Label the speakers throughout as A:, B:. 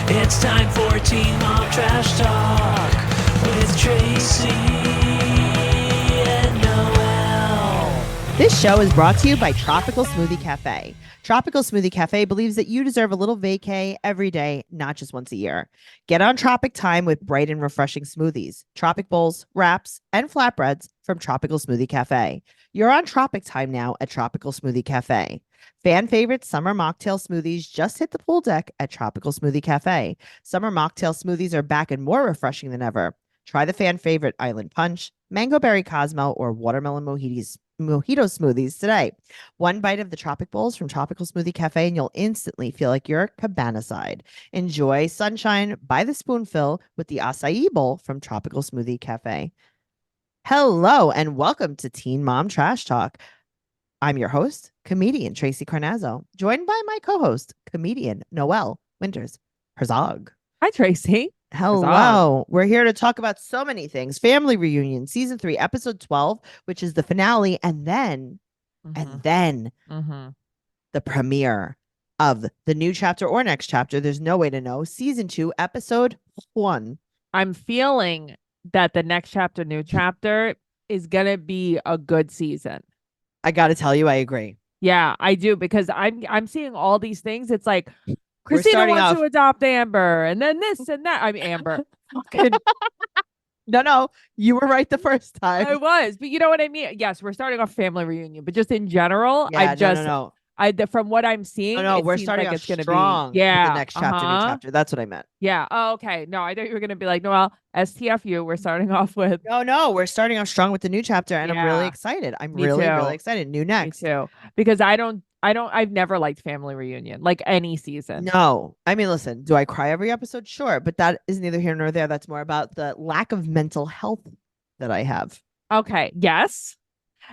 A: It's time for Teen Mom Trash Talk with Tracey and Noelle.
B: This show is brought to you by Tropical Smoothie Cafe. Tropical Smoothie Cafe believes that you deserve a little vacay every day, not just once a year. Get on Tropic Time with bright and refreshing smoothies, Tropic Bowls, wraps, and flatbreads from Tropical Smoothie Cafe. You're on Tropic Time now at Tropical Smoothie Cafe. Fan favorite summer mocktail smoothies just hit the pool deck at Tropical Smoothie Cafe. Summer mocktail smoothies are back and more refreshing than ever. Try the fan favorite Island Punch, Mango Berry Cosmo, or Watermelon Mojito smoothies today. One bite of the Tropic Bowls from Tropical Smoothie Cafe and you'll instantly feel like you're cabana-side. Enjoy sunshine by the spoonful with the acai bowl from Tropical Smoothie Cafe. Hello and welcome to Teen Mom Trash Talk. I'm your host, comedian Tracey Carnazzo, joined by my co-host, comedian Noelle Winters. Herzog.
C: Hi, Tracey.
B: Hello. We're here to talk about so many things. Family Reunion, Season 3, Episode 12, which is the finale, and then the premiere of the new chapter or next chapter. There's no way to know. Season 2, Episode 1.
C: I'm feeling that the next chapter, new chapter, is going to be a good season.
B: I got to tell you, I agree.
C: Yeah, I do, because I'm seeing all these things. It's like Christina wants to adopt Amber, and then this and that. I'm Amber.
B: No, you were right the first time.
C: I was, but you know what I mean? Yes, we're starting off Family Reunion, but just in general,
B: no.
C: From what I'm seeing,
B: we're starting off
C: gonna
B: strong.
C: Be, yeah,
B: with the next chapter, new chapter. That's what I meant.
C: Yeah. Oh, okay. No, I thought you were gonna be like, Noelle, STFU. We're starting off with.
B: No, we're starting off strong with the new chapter, and I'm really excited. I'm really excited. New next.
C: Me too. Because I've never liked Family Reunion, like any season.
B: No, I mean, listen, do I cry every episode? Sure, but that is neither here nor there. That's more about the lack of mental health that I have.
C: Okay. Yes.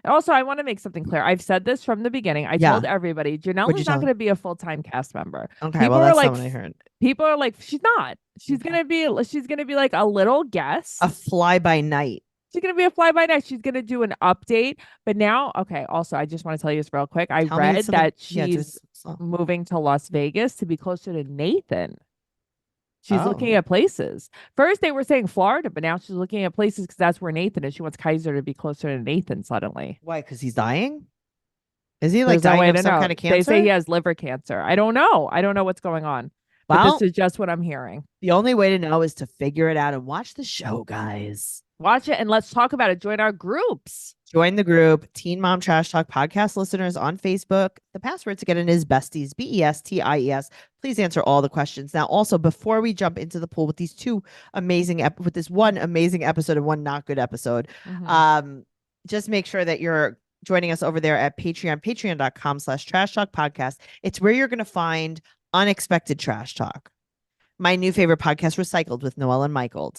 C: Also, I want to make something clear. I've said this from the beginning. I told everybody Janelle is not going to be a full-time cast member.
B: Okay, well, that's not what I heard.
C: People are like, she's not. She's gonna be like a little guest,
B: a fly by night.
C: She's gonna be a fly by night. She's gonna do an update. But now, okay. Also, I just want to tell you this real quick. I read that she's moving to Las Vegas to be closer to Nathan. She's looking at places. First, they were saying Florida, but now she's looking at places because that's where Nathan is. She wants Kaiser to be closer to Nathan suddenly.
B: Why? Because he's dying? Is he like dying of some kind of cancer?
C: They say he has liver cancer. I don't know. I don't know what's going on. But this is just what I'm hearing.
B: The only way to know is to figure it out and watch the show, guys.
C: Watch it and let's talk about it. Join our groups.
B: Join the group, Teen Mom Trash Talk podcast listeners on Facebook. The password to get in is besties, BESTIES. Please answer all the questions. Now, also, before we jump into the pool with these with this one amazing episode and one not good episode, just make sure that you're joining us over there at patreon.com/trash talk podcast. It's where you're going to find unexpected trash talk. My new favorite podcast, Recycled with Noelle and Michael.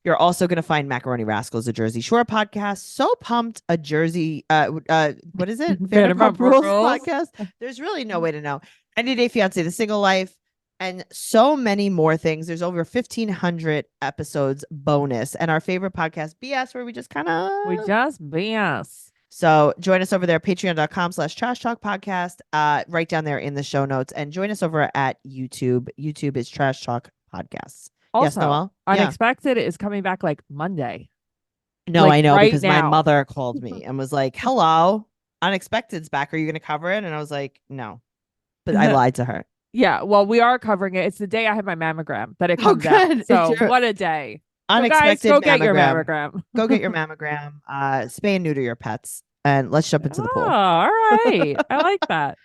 B: You're also going to find Macaroni Rascals, a Jersey Shore podcast. So pumped, a Jersey, what is it? Vanderpump Rules podcast. There's really no way to know. 90 Day Fiancé, The Single Life, and so many more things. There's over 1,500 episodes bonus. And our favorite podcast, BS, where we just BS. So join us over there, patreon.com/trash talk podcast, right down there in the show notes. And join us over at YouTube. YouTube is Trash Talk Podcasts.
C: Also,
B: yes, Noelle?
C: Unexpected is coming back like Monday.
B: No, like, I know, because my mother called me and was like, hello, Unexpected's back. Are you going to cover it? And I was like, no. But I lied to her.
C: Yeah, well, we are covering it. It's the day I have my mammogram that it comes out. So what a day.
B: Unexpected
C: so guys, go get your mammogram.
B: Go get your mammogram. Spay and neuter your pets. And let's jump into the pool.
C: All right. I like that.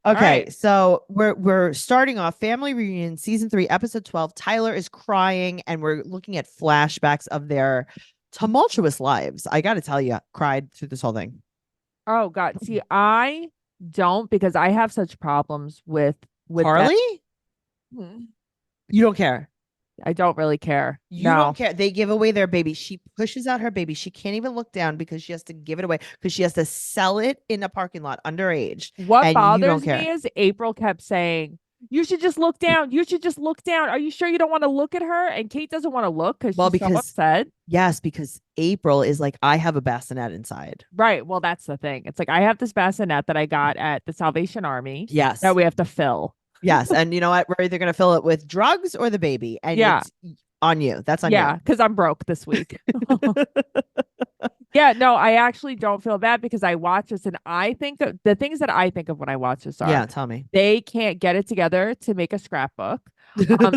B: Okay, so we're starting off Family Reunion Season 3, Episode 12. Tyler is crying, and we're looking at flashbacks of their tumultuous lives. I got to tell you, cried through this whole thing.
C: Oh, God. See, I don't, because I have such problems with
B: Carly? You don't care?
C: I don't really care.
B: You don't care. They give away their baby. She pushes out her baby. She can't even look down because she has to give it away because she has to sell it in a parking lot underage.
C: What bothers me is April kept saying, you should just look down. You should just look down. Are you sure you don't want to look at her? And Kate doesn't want to look because she's so upset.
B: Yes, because April is like, I have a bassinet inside.
C: Right. Well, that's the thing. It's like, I have this bassinet that I got at the Salvation Army.
B: Yes.
C: That we have to fill.
B: Yes. And you know what? We're either going to fill it with drugs or the baby. And it's on you. That's on you.
C: Because I'm broke this week. Yeah, no, I actually don't feel bad because I watch this and I think of the things that I think of when I watch this are
B: Yeah, tell me.
C: they can't get it together to make a scrapbook.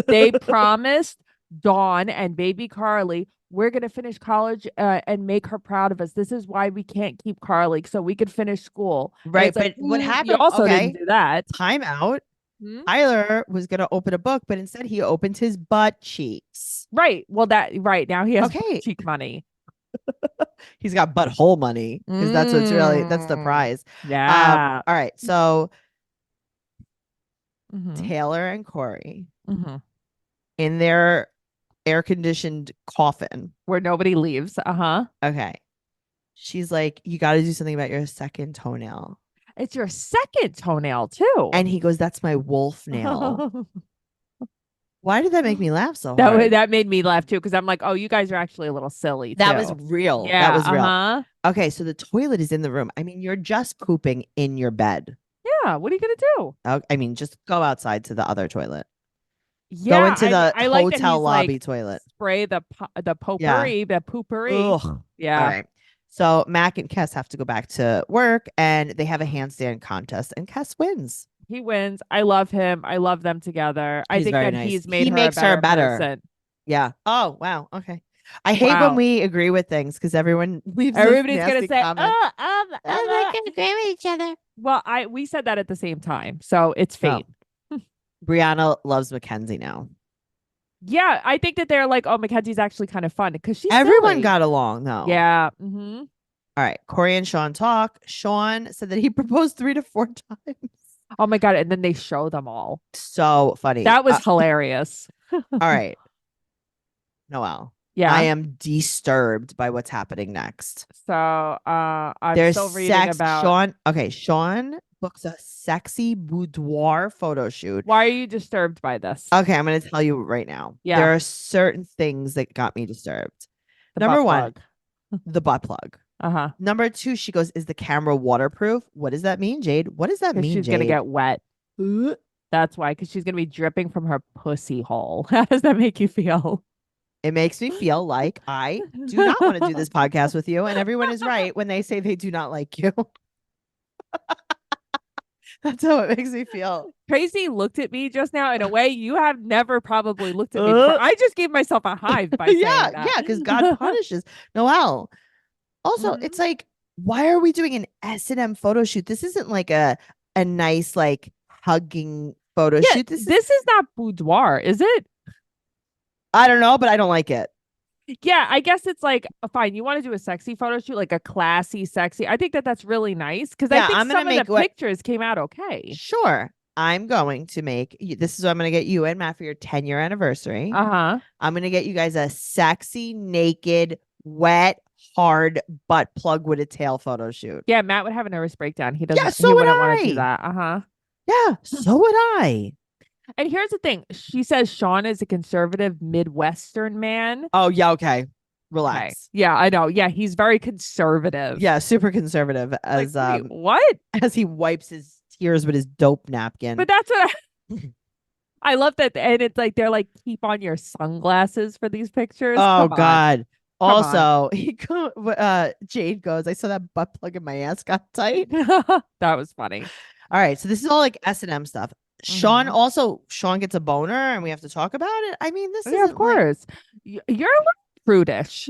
C: They promised Dawn and baby Carly, we're going to finish college and make her proud of us. This is why we can't keep Carly so we could finish school.
B: Right.
C: But
B: what happened?
C: You also didn't do that.
B: Time out. Tyler was going to open a book, but instead he opened his butt cheeks.
C: Right. Well, now he has cheek money.
B: He's got butthole money because that's the prize.
C: Yeah.
B: All right. So Taylor and Corey in their air-conditioned coffin
C: where nobody leaves.
B: Okay. She's like, you got to do something about your second toenail.
C: It's your second toenail too.
B: And he goes, that's my wolf nail. Why did that make me laugh so hard?
C: That made me laugh too, because I'm like, oh, you guys are actually a little silly.
B: That was real.
C: Yeah,
B: that was real. Okay, so the toilet is in the room. I mean, you're just pooping in your bed.
C: Yeah, what are you gonna do?
B: I mean, just go outside to the other toilet.
C: Yeah,
B: go into the hotel lobby toilet.
C: Spray the potpourri, the poopery.
B: Ugh.
C: Yeah.
B: All right. So Mac and Kes have to go back to work, and they have a handstand contest, and Kes wins.
C: He wins. I love him. I love them together. I think that
B: nice.
C: he's made
B: he makes her better.
C: Person.
B: Yeah. Oh, wow. Okay. I hate when we agree with things because everybody's
C: gonna say,
B: comment.
C: They can agree with each other. Well, we said that at the same time, so it's fate.
B: Brianna loves Mackenzie now.
C: Yeah, I think that they're like, oh, Mackenzie's actually kind of fun because
B: everyone
C: silly.
B: got along though.
C: Yeah.
B: All right. Corey and Sean talk. Sean said that he proposed 3 to 4 times.
C: Oh my God. And then they show them all.
B: So funny.
C: That was hilarious.
B: All right. Noelle.
C: Yeah.
B: I am disturbed by what's happening next.
C: So I'm still reading about
B: Sean. Okay. Sean books a sexy boudoir photo shoot.
C: Why are you disturbed by this?
B: Okay, I'm going to tell you right now.
C: Yeah.
B: There are certain things that got me disturbed. Number one, the butt plug. Number 2, she goes, is the camera waterproof? What does that mean, Jade? What does that mean,
C: she's
B: Jade?
C: Gonna get wet. That's why, because she's gonna be dripping from her pussy hole. How does that make you feel?
B: It makes me feel like I do not want to do this podcast with you, and everyone is right when they say they do not like you. That's how it makes me feel.
C: Tracey looked at me just now in a way you have never probably looked at me before. I just gave myself a hive by saying that.
B: Yeah, because God punishes. Noelle. Also, it's like, why are we doing an S&M photo shoot? This isn't like a nice like hugging photo shoot. This
C: is not boudoir, is it?
B: I don't know, but I don't like it.
C: Yeah, I guess it's like, fine, you want to do a sexy photo shoot, like a classy, sexy. I think that that's really nice because I think some of the pictures came out okay.
B: Sure. I'm going to make, this is what I'm going to get you and Matt for your 10-year anniversary. I'm going to get you guys a sexy, naked, wet, hard butt plug with a tail photo shoot.
C: Yeah, Matt would have a nervous breakdown. He doesn't.
B: Yeah, so
C: he
B: would
C: wouldn't
B: I.
C: want to do that.
B: Yeah, so would I.
C: And here's the thing. She says Sean is a conservative Midwestern man.
B: Oh, yeah. Okay. Relax.
C: Okay. Yeah, I know. Yeah, he's very conservative.
B: Yeah, super conservative. As
C: like, what?
B: As he wipes his tears with his dope napkin.
C: But that's what I love that. And it's like they're like, keep on your sunglasses for these pictures.
B: Oh, God. Also, Jade goes, I saw that butt plug in my ass got tight.
C: That was funny.
B: All right. So this is all like S&M stuff. Sean gets a boner and we have to talk about it. I mean, this is
C: of course. You're a little prudish.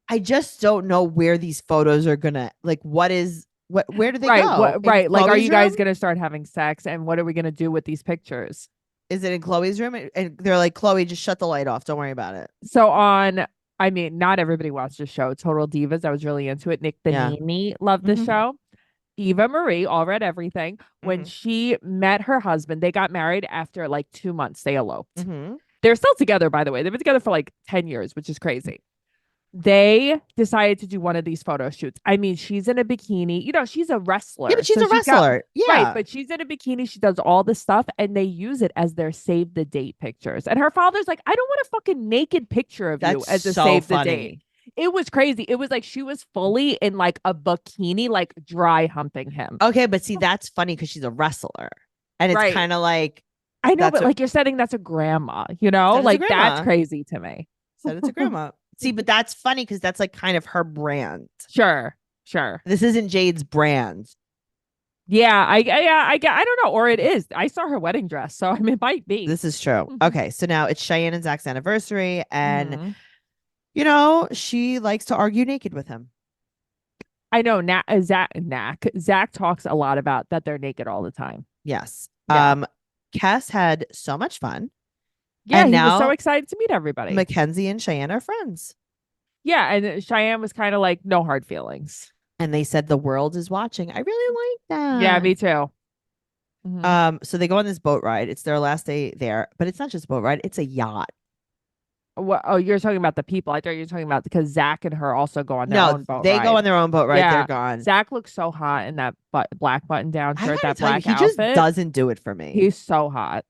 B: I just don't know where these photos are gonna where do they go?
C: Right. Like, are you guys gonna start having sex? And what are we gonna do with these pictures?
B: Is it in Chloe's room? And they're like, Chloe, just shut the light off. Don't worry about it.
C: So not everybody watched the show. Total Divas. I was really into it. Nick Benini loved the show. Eva Marie all read everything. When she met her husband, they got married after like 2 months. They eloped. They're still together, by the way. They've been together for like 10 years, which is crazy. They decided to do one of these photo shoots. I mean, she's in a bikini. You know, she's a wrestler.
B: Yeah, but she's a wrestler.
C: Right, but she's in a bikini. She does all this stuff, and they use it as their save the date pictures. And her father's like, I don't want a fucking naked picture of you as a save the date. It was crazy. It was like she was fully in like a bikini, like dry humping him.
B: Okay, but see, that's funny because she's a wrestler. And it's
C: Right.
B: kind of like,
C: I know,
B: that's
C: but
B: what-
C: like you're saying that's a grandma, you know?
B: Said it's a
C: Like that's
B: grandma.
C: crazy to me.
B: Said it's a grandma. See, but that's funny because that's like kind of her brand.
C: Sure.
B: This isn't Jade's brand.
C: Yeah, I don't know, or it is. I saw her wedding dress, so I mean, it might be.
B: This is true. Okay, so now it's Cheyenne and Zach's anniversary, and
C: Mhm.
B: you know she likes to argue naked with him.
C: I know. Zach talks a lot about that they're naked all the time.
B: Yes.
C: Yeah.
B: Cass had so much fun.
C: Yeah,
B: and
C: he was so
B: now
C: excited to meet everybody.
B: Mackenzie and Cheyenne are friends.
C: Yeah, and Cheyenne was kind of like no hard feelings.
B: And they said the world is watching. I really like that.
C: Yeah, me too. Mhm.
B: So they go on this boat ride. It's their last day there, but it's not just a boat ride, it's a yacht.
C: What? Oh, you're talking about the people. I thought you were talking about because Zach and her also go on their own boat
B: they
C: ride.
B: go on their own boat ride.
C: Yeah.
B: They're gone.
C: Zach looks so hot in that black button down
B: I
C: shirt,
B: gotta
C: that
B: tell you,
C: black
B: he
C: outfit.
B: just doesn't do it for me.
C: He's so hot.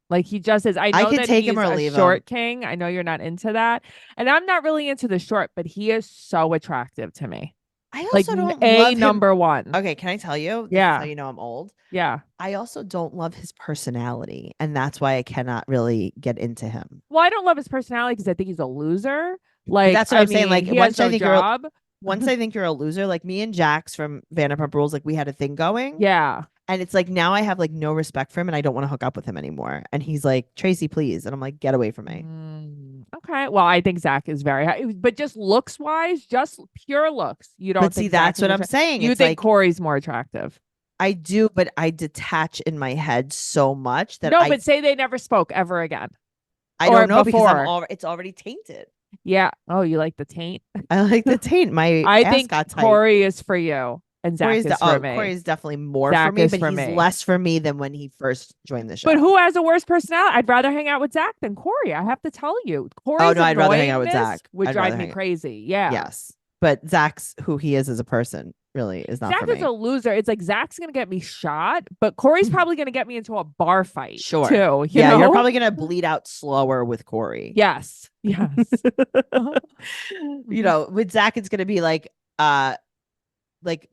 C: Like he just is. I know
B: could
C: that
B: take
C: he's
B: him or
C: a
B: leave
C: short
B: him.
C: king. I know you're not into that, and I'm not really into the short, but he is so attractive to me.
B: I also
C: Like
B: don't
C: a
B: love him.
C: number one.
B: Okay, can I tell you? This
C: Yeah.
B: is how you know I'm old.
C: Yeah.
B: I also don't love his personality, and that's why I cannot really get into him.
C: Well, I don't love his personality because I think he's a loser. Like
B: That's what I'm saying. Like
C: he
B: once
C: has no
B: I think
C: job.
B: once I think you're a loser, like me and Jax from Vanderpump Rules, like we had a thing going.
C: Yeah.
B: And it's like now I have like no respect for him and I don't want to hook up with him anymore. And he's like, Tracey, please. And I'm like, get away from me.
C: Okay. Well, I think Zach is very high, but just looks wise, just pure looks. You don't
B: But see,
C: think Zach
B: that's
C: is
B: what
C: more
B: I'm
C: attra-
B: saying.
C: You
B: It's
C: think
B: like
C: Corey's more attractive.
B: I do, but I detach in my head so much that
C: No, but say they never spoke ever again.
B: I
C: or
B: don't know because
C: before.
B: it's already tainted.
C: Yeah. Oh, you like the taint?
B: I like the taint. My
C: I
B: ass
C: think
B: got tight.
C: Corey is for you and Zach is for me.
B: Corey's definitely more
C: Zach
B: for me,
C: is
B: but
C: for
B: he's
C: me.
B: less for me than when he first joined the show.
C: But who has a worse personality? I'd rather hang out with Zach than Corey. I have to tell you. Corey's
B: I'd rather hang out with
C: annoyingness
B: Zach.
C: would
B: I'd
C: drive
B: rather
C: me
B: hang-
C: crazy. Yeah.
B: Yes. But Zach's who he is as a person really is not
C: Zach
B: for
C: is
B: me.
C: a loser. It's like Zach's gonna get me shot, but Corey's probably gonna get me into a bar fight.
B: Sure.
C: Too. You
B: Yeah,
C: know?
B: you're probably gonna bleed out slower with Corey.
C: Yes. Yes.
B: You know, with Zach, it's gonna be like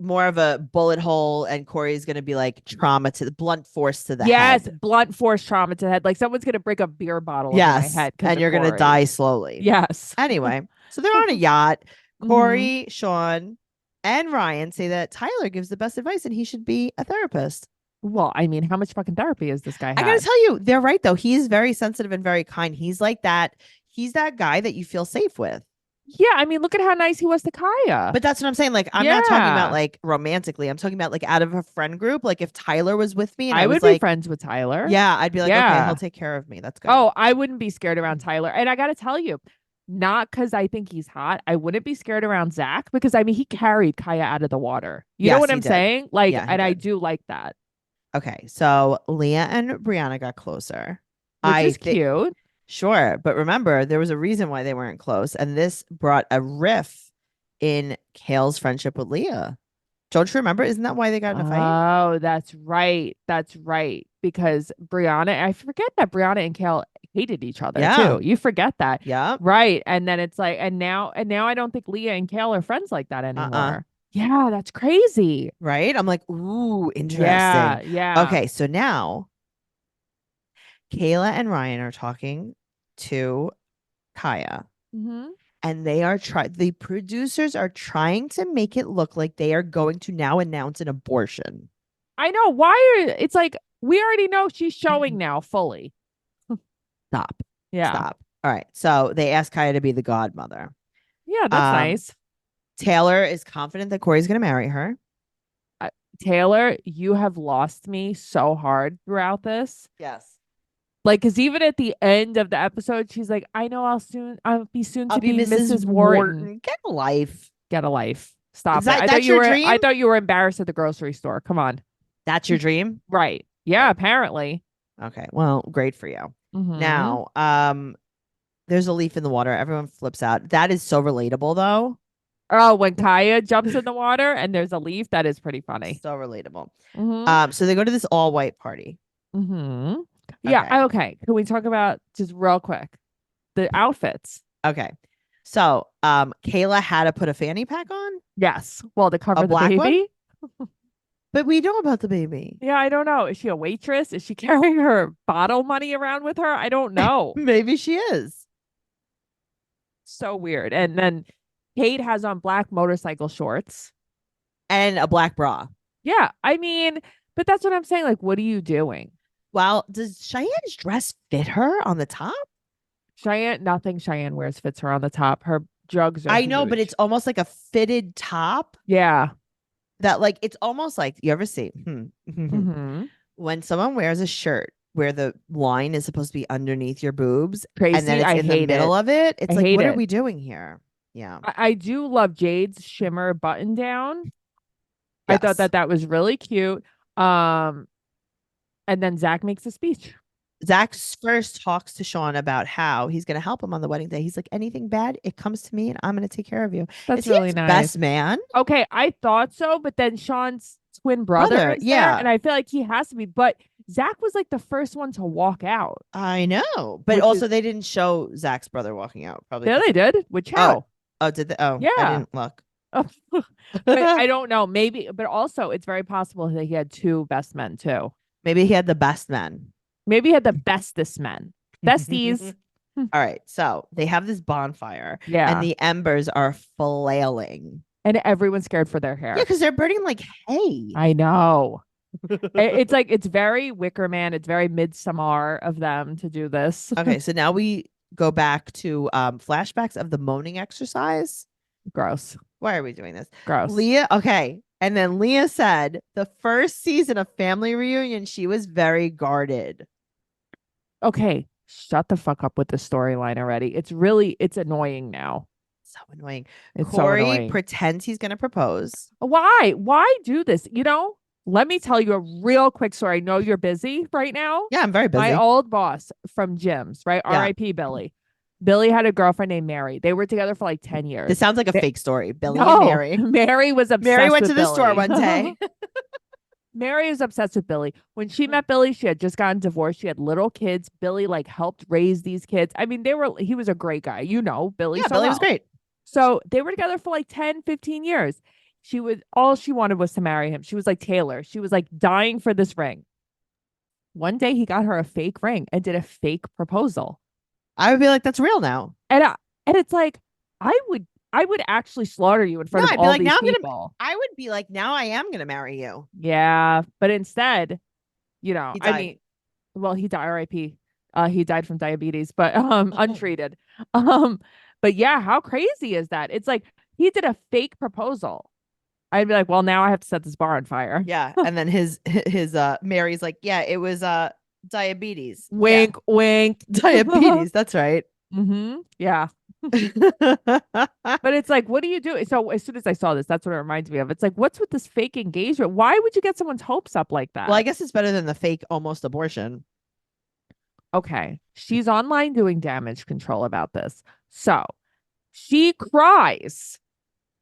B: more of a bullet hole, and Corey's gonna be like trauma to the blunt force to the
C: Yes,
B: head.
C: blunt force trauma to the head. Like someone's gonna break a beer bottle over my head.
B: And you're gonna die slowly.
C: Yes.
B: Anyway, so they're on a yacht. Corey, Sean, and Ryan say that Tyler gives the best advice and he should be a therapist.
C: Well, I mean, how much fucking therapy is this guy?
B: I gotta tell you, they're right though. He's very sensitive and very kind. He's like that. He's that guy that you feel safe with.
C: Yeah, I mean, look at how nice he was to Kaya.
B: But that's what I'm saying. Like, I'm not talking about
C: Yeah.
B: like romantically. I'm talking about like out of a friend group. Like if Tyler was with me and
C: I
B: was
C: would be
B: like,
C: friends with Tyler.
B: yeah, I'd be like, okay,
C: Yeah.
B: he'll take care of me. That's good.
C: Oh, I wouldn't be scared around Tyler. And I got to tell you, not because I think he's hot. I wouldn't be scared around Zach because I mean, he carried Kaya out of the water. You know
B: Yes,
C: what
B: he
C: I'm
B: did.
C: saying? Like,
B: Yeah, he
C: and I
B: did.
C: do like that,
B: Okay, so Leah and Brianna got closer.
C: which is cute.
B: Sure, but remember, there was a reason why they weren't close, and this brought a rift in Kale's friendship with Leah. Don't you remember? Isn't that why they got in a fight?
C: Oh, that's right. That's right. Because Brianna, I forget that Brianna and Kale hated each other
B: Yeah.
C: too. You forget that.
B: Yeah.
C: Right. And then it's like, and now I don't think Leah and Kale are friends like that anymore. Yeah, that's crazy.
B: Right? I'm like, ooh, interesting.
C: Yeah. Yeah.
B: Okay, so now Kayla and Ryan are talking to Kaya.
C: Mm-hmm.
B: And the producers are trying to make it look like they are going to now announce an abortion.
C: I know. It's like, we already know she's showing now fully.
B: Stop.
C: Yeah.
B: Stop. All right. So they asked Kaya to be the godmother.
C: Yeah, that's nice.
B: Taylor is confident that Corey's going to marry her.
C: Taylor, you have lost me so hard throughout this.
B: Yes.
C: Like, because even at the end of the episode, she's like, I know I'll be soon to be Mrs. Wharton.
B: Get a life.
C: Get a life. Stop
B: Is that-
C: it.
B: that's your
C: I
B: dream?
C: thought you were embarrassed at the grocery store. Come on.
B: That's your dream?
C: Right. Yeah, apparently.
B: Okay. Well, great for you.
C: Mhm.
B: Now, there's a leaf in the water. Everyone flips out. That is so relatable, though.
C: Oh, when Kaya jumps in the water and there's a leaf, that is pretty funny.
B: So relatable.
C: Mhm.
B: So they go to this all white party.
C: Mhm. Yeah. Okay. Can we talk about just real quick the outfits?
B: Okay. So, Kayla had to put a fanny pack on,
C: Yes. Well, to cover the
B: black one?
C: baby.
B: But we know about the baby.
C: Yeah, I don't know. Is she a waitress? Is she carrying her bottle money around with her? I don't know.
B: Maybe she is.
C: So weird. And then Kate has on black motorcycle shorts
B: and a black bra.
C: Yeah, I mean, but that's what I'm saying. Like, what are you doing?
B: Well, does Cheyenne's dress fit her on the top?
C: Nothing Cheyenne wears fits her on the top. Her jugs are
B: I know, but
C: huge.
B: it's almost like a fitted top.
C: Yeah.
B: That like it's almost like you ever see when someone wears a shirt where the line is supposed to be underneath your boobs
C: Tracey,
B: and then it's
C: I
B: in the
C: hate
B: middle
C: it.
B: of it. It's
C: I
B: like,
C: hate
B: what are
C: it.
B: we doing here? Yeah.
C: I do love Jade's shimmer button down. I thought
B: Yes.
C: that was really cute. And then Zach makes a speech.
B: Zach first talks to Sean about how he's going to help him on the wedding day. He's like, anything bad, it comes to me and I'm going to take care of you.
C: That's
B: Is
C: really
B: he his
C: nice.
B: best man?
C: Okay, I thought so, but then Sean's twin brother is there,
B: yeah.
C: and I feel like he has to be. But Zach was like the first one to walk out.
B: I know, but also they didn't show Zach's brother walking out. Probably.
C: Yeah, they did with Chow.
B: Oh, did they? Oh,
C: yeah.
B: I didn't look.
C: But I don't know. Maybe, but also it's very possible that he had two best men too.
B: Maybe he had the best men.
C: Maybe he had the bestest men. Besties.
B: All right. So they have this bonfire.
C: Yeah.
B: And the embers are flailing.
C: And everyone's scared for their hair.
B: Yeah, because they're burning like hay.
C: I know. It's like, it's very Wicker Man. It's very Midsommar of them to do this.
B: Okay. So now we go back to flashbacks of the moaning exercise.
C: Gross.
B: Why are we doing this?
C: Gross.
B: Leah. Okay. And then Leah said the first season of Family Reunion, she was very guarded.
C: Okay. Shut the fuck up with the storyline already. It's annoying now.
B: So annoying.
C: It's
B: Corey
C: so annoying.
B: pretends he's going to propose.
C: Why? Why do this? You know, let me tell you a real quick story. I know you're busy right now.
B: Yeah, I'm very busy.
C: My old boss from Jim's, right?
B: Yeah.
C: R.I.P. Billy. Billy had a girlfriend named Mary. They were together for like 10 years.
B: This sounds like a fake story. Billy and Mary.
C: Mary was obsessed
B: Mary went
C: with
B: to the
C: Billy.
B: store one day.
C: Mary is obsessed with Billy. When she met Billy, she had just gotten divorced. She had little kids. Billy like helped raise these kids. I mean, he was a great guy. You know, Billy.
B: Yeah, Billy was great.
C: So they were together for like 10, 15 years. All she wanted was to marry him. She was like Taylor. She was like dying for this ring. One day he got her a fake ring and did a fake proposal.
B: I would be like, that's real now.
C: And it's like, I would actually slaughter you in front of all these people.
B: I would be like, now I am going to marry you.
C: Yeah. But instead, you know,
B: He died.
C: I mean, well, he died, R.I.P. He died from diabetes, but untreated. But yeah, how crazy is that? It's like he did a fake proposal. I'd be like, well, now I have to set this bar on fire.
B: Yeah. And then his Mary's like, yeah, it was diabetes.
C: Wink, wink.
B: Diabetes. That's right.
C: Yeah. But it's like, what do you do? So as soon as I saw this, that's what it reminds me of. It's like, what's with this fake engagement? Why would you get someone's hopes up like that?
B: Well, I guess it's better than the fake almost abortion.
C: Okay. She's online doing damage control about this. So she cries.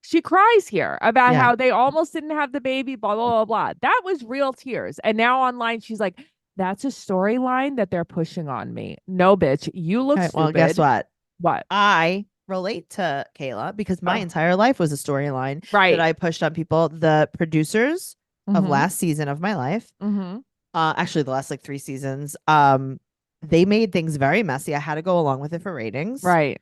C: She cries here about how they almost didn't have the baby, blah, blah, blah, blah. That was real tears. And now online, she's like, that's a storyline that they're pushing on me. No, bitch, you look stupid.
B: Well, guess what?
C: What?
B: I relate to Kayla because my entire life was a storyline that I pushed on people. The producers of last season of my life, actually the last like 3 seasons, they made things very messy. I had to go along with it for ratings.
C: Right.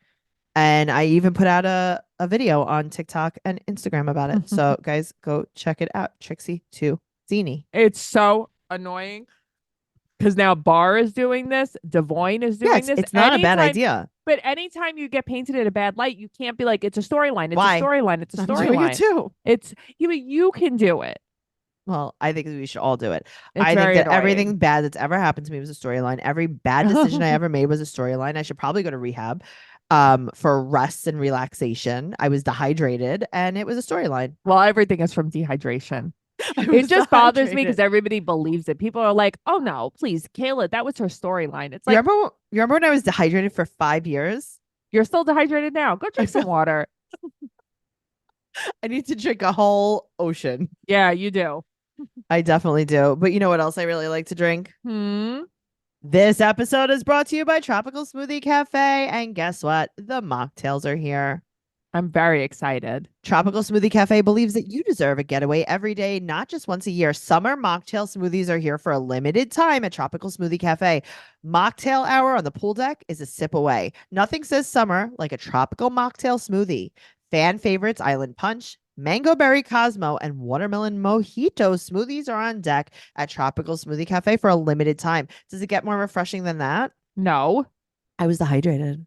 B: And I even put out a video on TikTok and Instagram about it. So guys, go check it out. Trixie to Zini.
C: It's so annoying because now Barr is doing this. Devoyne is doing this.
B: It's not a bad idea.
C: But anytime you get painted in a bad light, you can't be like, it's a storyline. It's
B: Why?
C: a storyline. It's a
B: I'm doing it
C: storyline.
B: too.
C: It's you can do it.
B: Well, I think we should all do it.
C: It's
B: I think that
C: annoying.
B: everything bad that's ever happened to me was a storyline. Every bad decision I ever made was a storyline. I should probably go to rehab for rest and relaxation. I was dehydrated and it was a storyline.
C: Well, everything is from dehydration. It just bothers me because everybody believes it. People are like, oh no, please, Kayla, that was her storyline. It's like,
B: you remember when I was dehydrated for 5 years?
C: You're still dehydrated now. Go drink some water.
B: I need to drink a whole ocean.
C: Yeah, you do.
B: I definitely do. But you know what else I really like to drink? This episode is brought to you by Tropical Smoothie Cafe. And guess what? The mocktails are here.
C: I'm very excited.
B: Tropical Smoothie Cafe believes that you deserve a getaway every day, not just once a year. Summer mocktail smoothies are here for a limited time at Tropical Smoothie Cafe. Mocktail hour on the pool deck is a sip away. Nothing says summer like a tropical mocktail smoothie. Fan favorites Island Punch, Mango Berry Cosmo, and Watermelon Mojito smoothies are on deck at Tropical Smoothie Cafe for a limited time. Does it get more refreshing than that?
C: No.
B: I was dehydrated.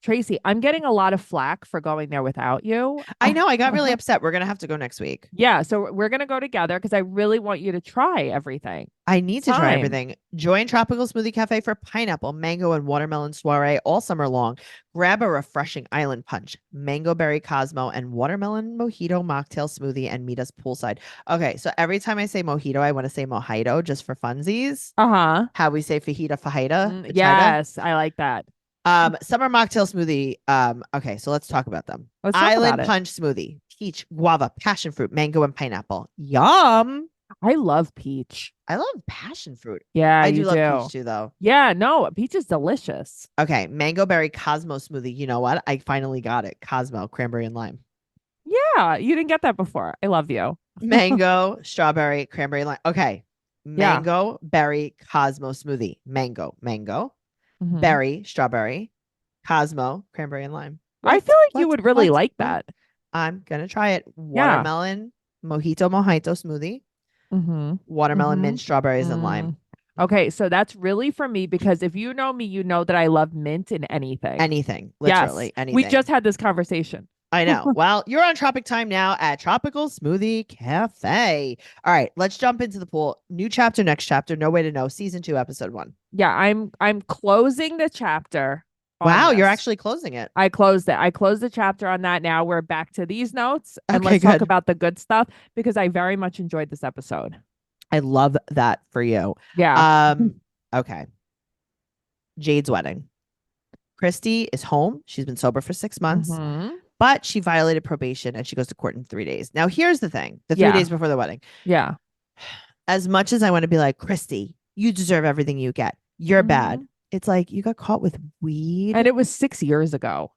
C: Tracy, I'm getting a lot of flack for going there without you.
B: I know. I got really upset. We're going to have to go next week.
C: Yeah. So we're going to go together because I really want you to try everything.
B: I need to try everything. Join Tropical Smoothie Cafe for pineapple, mango, and watermelon soiree all summer long. Grab a refreshing Island Punch, Mango Berry Cosmo, and Watermelon Mojito mocktail smoothie and meet us poolside. Okay, so every time I say mojito, I want to say mojito just for funsies.
C: Uh-huh.
B: How we say fajita, fajita.
C: Yes, I like that.
B: Summer mocktail smoothie. Okay, so let's talk about them.
C: Let's talk
B: Island
C: about it.
B: Punch smoothie, peach, guava, passion fruit, mango, and pineapple. Yum.
C: I love peach.
B: I love passion fruit.
C: Yeah,
B: I do love
C: do.
B: peach too, though.
C: Yeah, no, peach is delicious.
B: Okay, mango berry Cosmo smoothie. You know what? I finally got it. Cosmo, cranberry and lime.
C: Yeah, you didn't get that before. I love you.
B: Mango, strawberry, cranberry, lime. Okay, mango berry Cosmo smoothie. Mango, berry, strawberry, Cosmo, cranberry and lime.
C: I feel like you would really like that.
B: I'm gonna try it. Watermelon, mojito smoothie. Watermelon, mint, strawberries, and lime.
C: Okay, so that's really for me because if you know me, you know that I love mint in anything.
B: Anything, literally anything.
C: We just had this conversation.
B: I know. Well, you're on Tropic Time now at Tropical Smoothie Cafe. All right, let's jump into the pool. New chapter, next chapter. No Way to Know, season 2, episode 1.
C: Yeah, I'm closing the chapter.
B: Wow, you're actually closing it.
C: I closed it. I closed the chapter on that. Now we're back to these notes and let's talk about the good stuff because I very much enjoyed this episode.
B: I love that for you.
C: Yeah.
B: Okay. Jade's wedding. Christy is home. She's been sober for 6 months, but she violated probation and she goes to court in 3 days. Now, here's the thing. The 3 days before the wedding.
C: Yeah.
B: As much as I want to be like, Christy, you deserve everything you get. You're bad. It's like you got caught with weed.
C: And it was 6 years ago.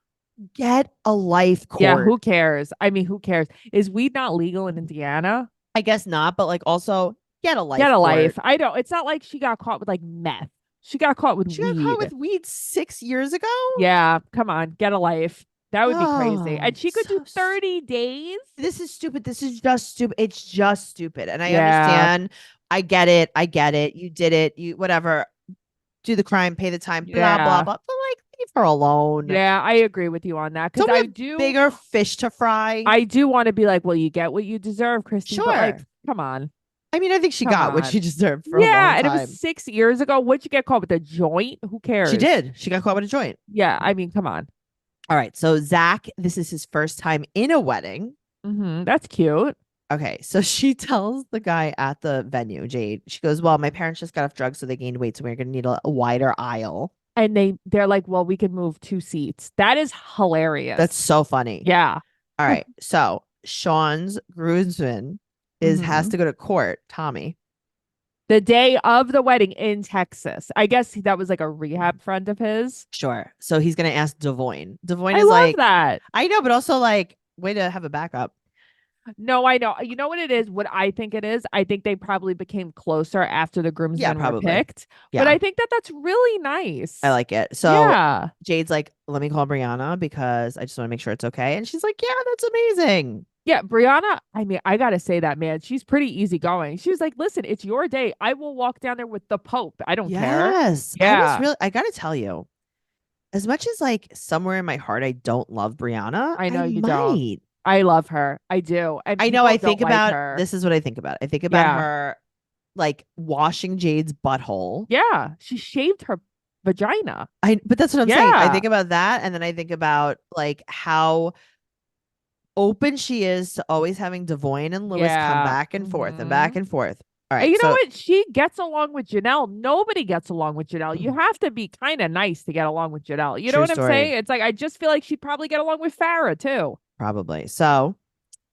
B: Get a life, court.
C: Yeah, who cares? I mean, who cares? Is weed not legal in Indiana?
B: I guess not, but like also get a life.
C: Get a life. I don't. It's not like she got caught with like meth. She got caught with weed.
B: She got caught with weed 6 years ago?
C: Yeah, come on, get a life. That would be crazy. And she could do 30 days.
B: This is stupid. This is just stupid. It's just stupid. And I understand. I get it. You did it. You whatever. Do the crime, pay the time, blah, blah, blah. But like, leave her alone.
C: Yeah, I agree with you on that. Because I do
B: bigger fish to fry.
C: I do want to be like, well, you get what you deserve, Christy.
B: Sure.
C: But like, come on.
B: I mean, I think she got what she deserved for a long
C: and
B: time.
C: it was 6 years ago. What'd you get caught with a joint? Who cares?
B: She did. She got caught with a joint.
C: Yeah, I mean, come on.
B: All right. So Zach, this is his first time in a wedding.
C: That's cute.
B: Okay, so she tells the guy at the venue, Jade, she goes, well, my parents just got off drugs, so they gained weight, so we're going to need a wider aisle.
C: And they're like, well, we can move 2 seats. That is hilarious.
B: That's so funny.
C: Yeah.
B: All right, so Sean's groomsman has to go to court, Tommy.
C: The day of the wedding in Texas. I guess that was like a rehab friend of his.
B: Sure. So he's going to ask Devoyne. Devoyne
C: I
B: is
C: love
B: like,
C: that.
B: I know, but also like, way to have a backup.
C: No, I know. You know what it is? What I think it is? I think they probably became closer after the groomsmen were picked. Yeah. But I think that's really nice.
B: I like it. So Jade's like, let me call Brianna because I just want to make sure it's okay. And she's like, yeah, that's amazing.
C: Yeah, Brianna, I mean, I got to say that, man. She's pretty easygoing. She was like, listen, it's your day. I will walk down there with the Pope. I don't care.
B: Yes. Yeah. I got to tell you, as much as like somewhere in my heart, I don't love Brianna.
C: I know you don't. I love her. I do. And
B: I know. I think about her. This is what I think about. I think about her like washing Jade's butthole.
C: Yeah. She shaved her vagina.
B: But that's what I'm saying. I think about that. And then I think about like how open she is to always having Devoyne and Lewis come back and forth and back and forth. All right.
C: And you know what? She gets along with Janelle. Nobody gets along with Janelle. You have to be kind of nice to get along with Janelle. You know what I'm saying? It's like, I just feel like she'd probably get along with Farrah too.
B: Probably. So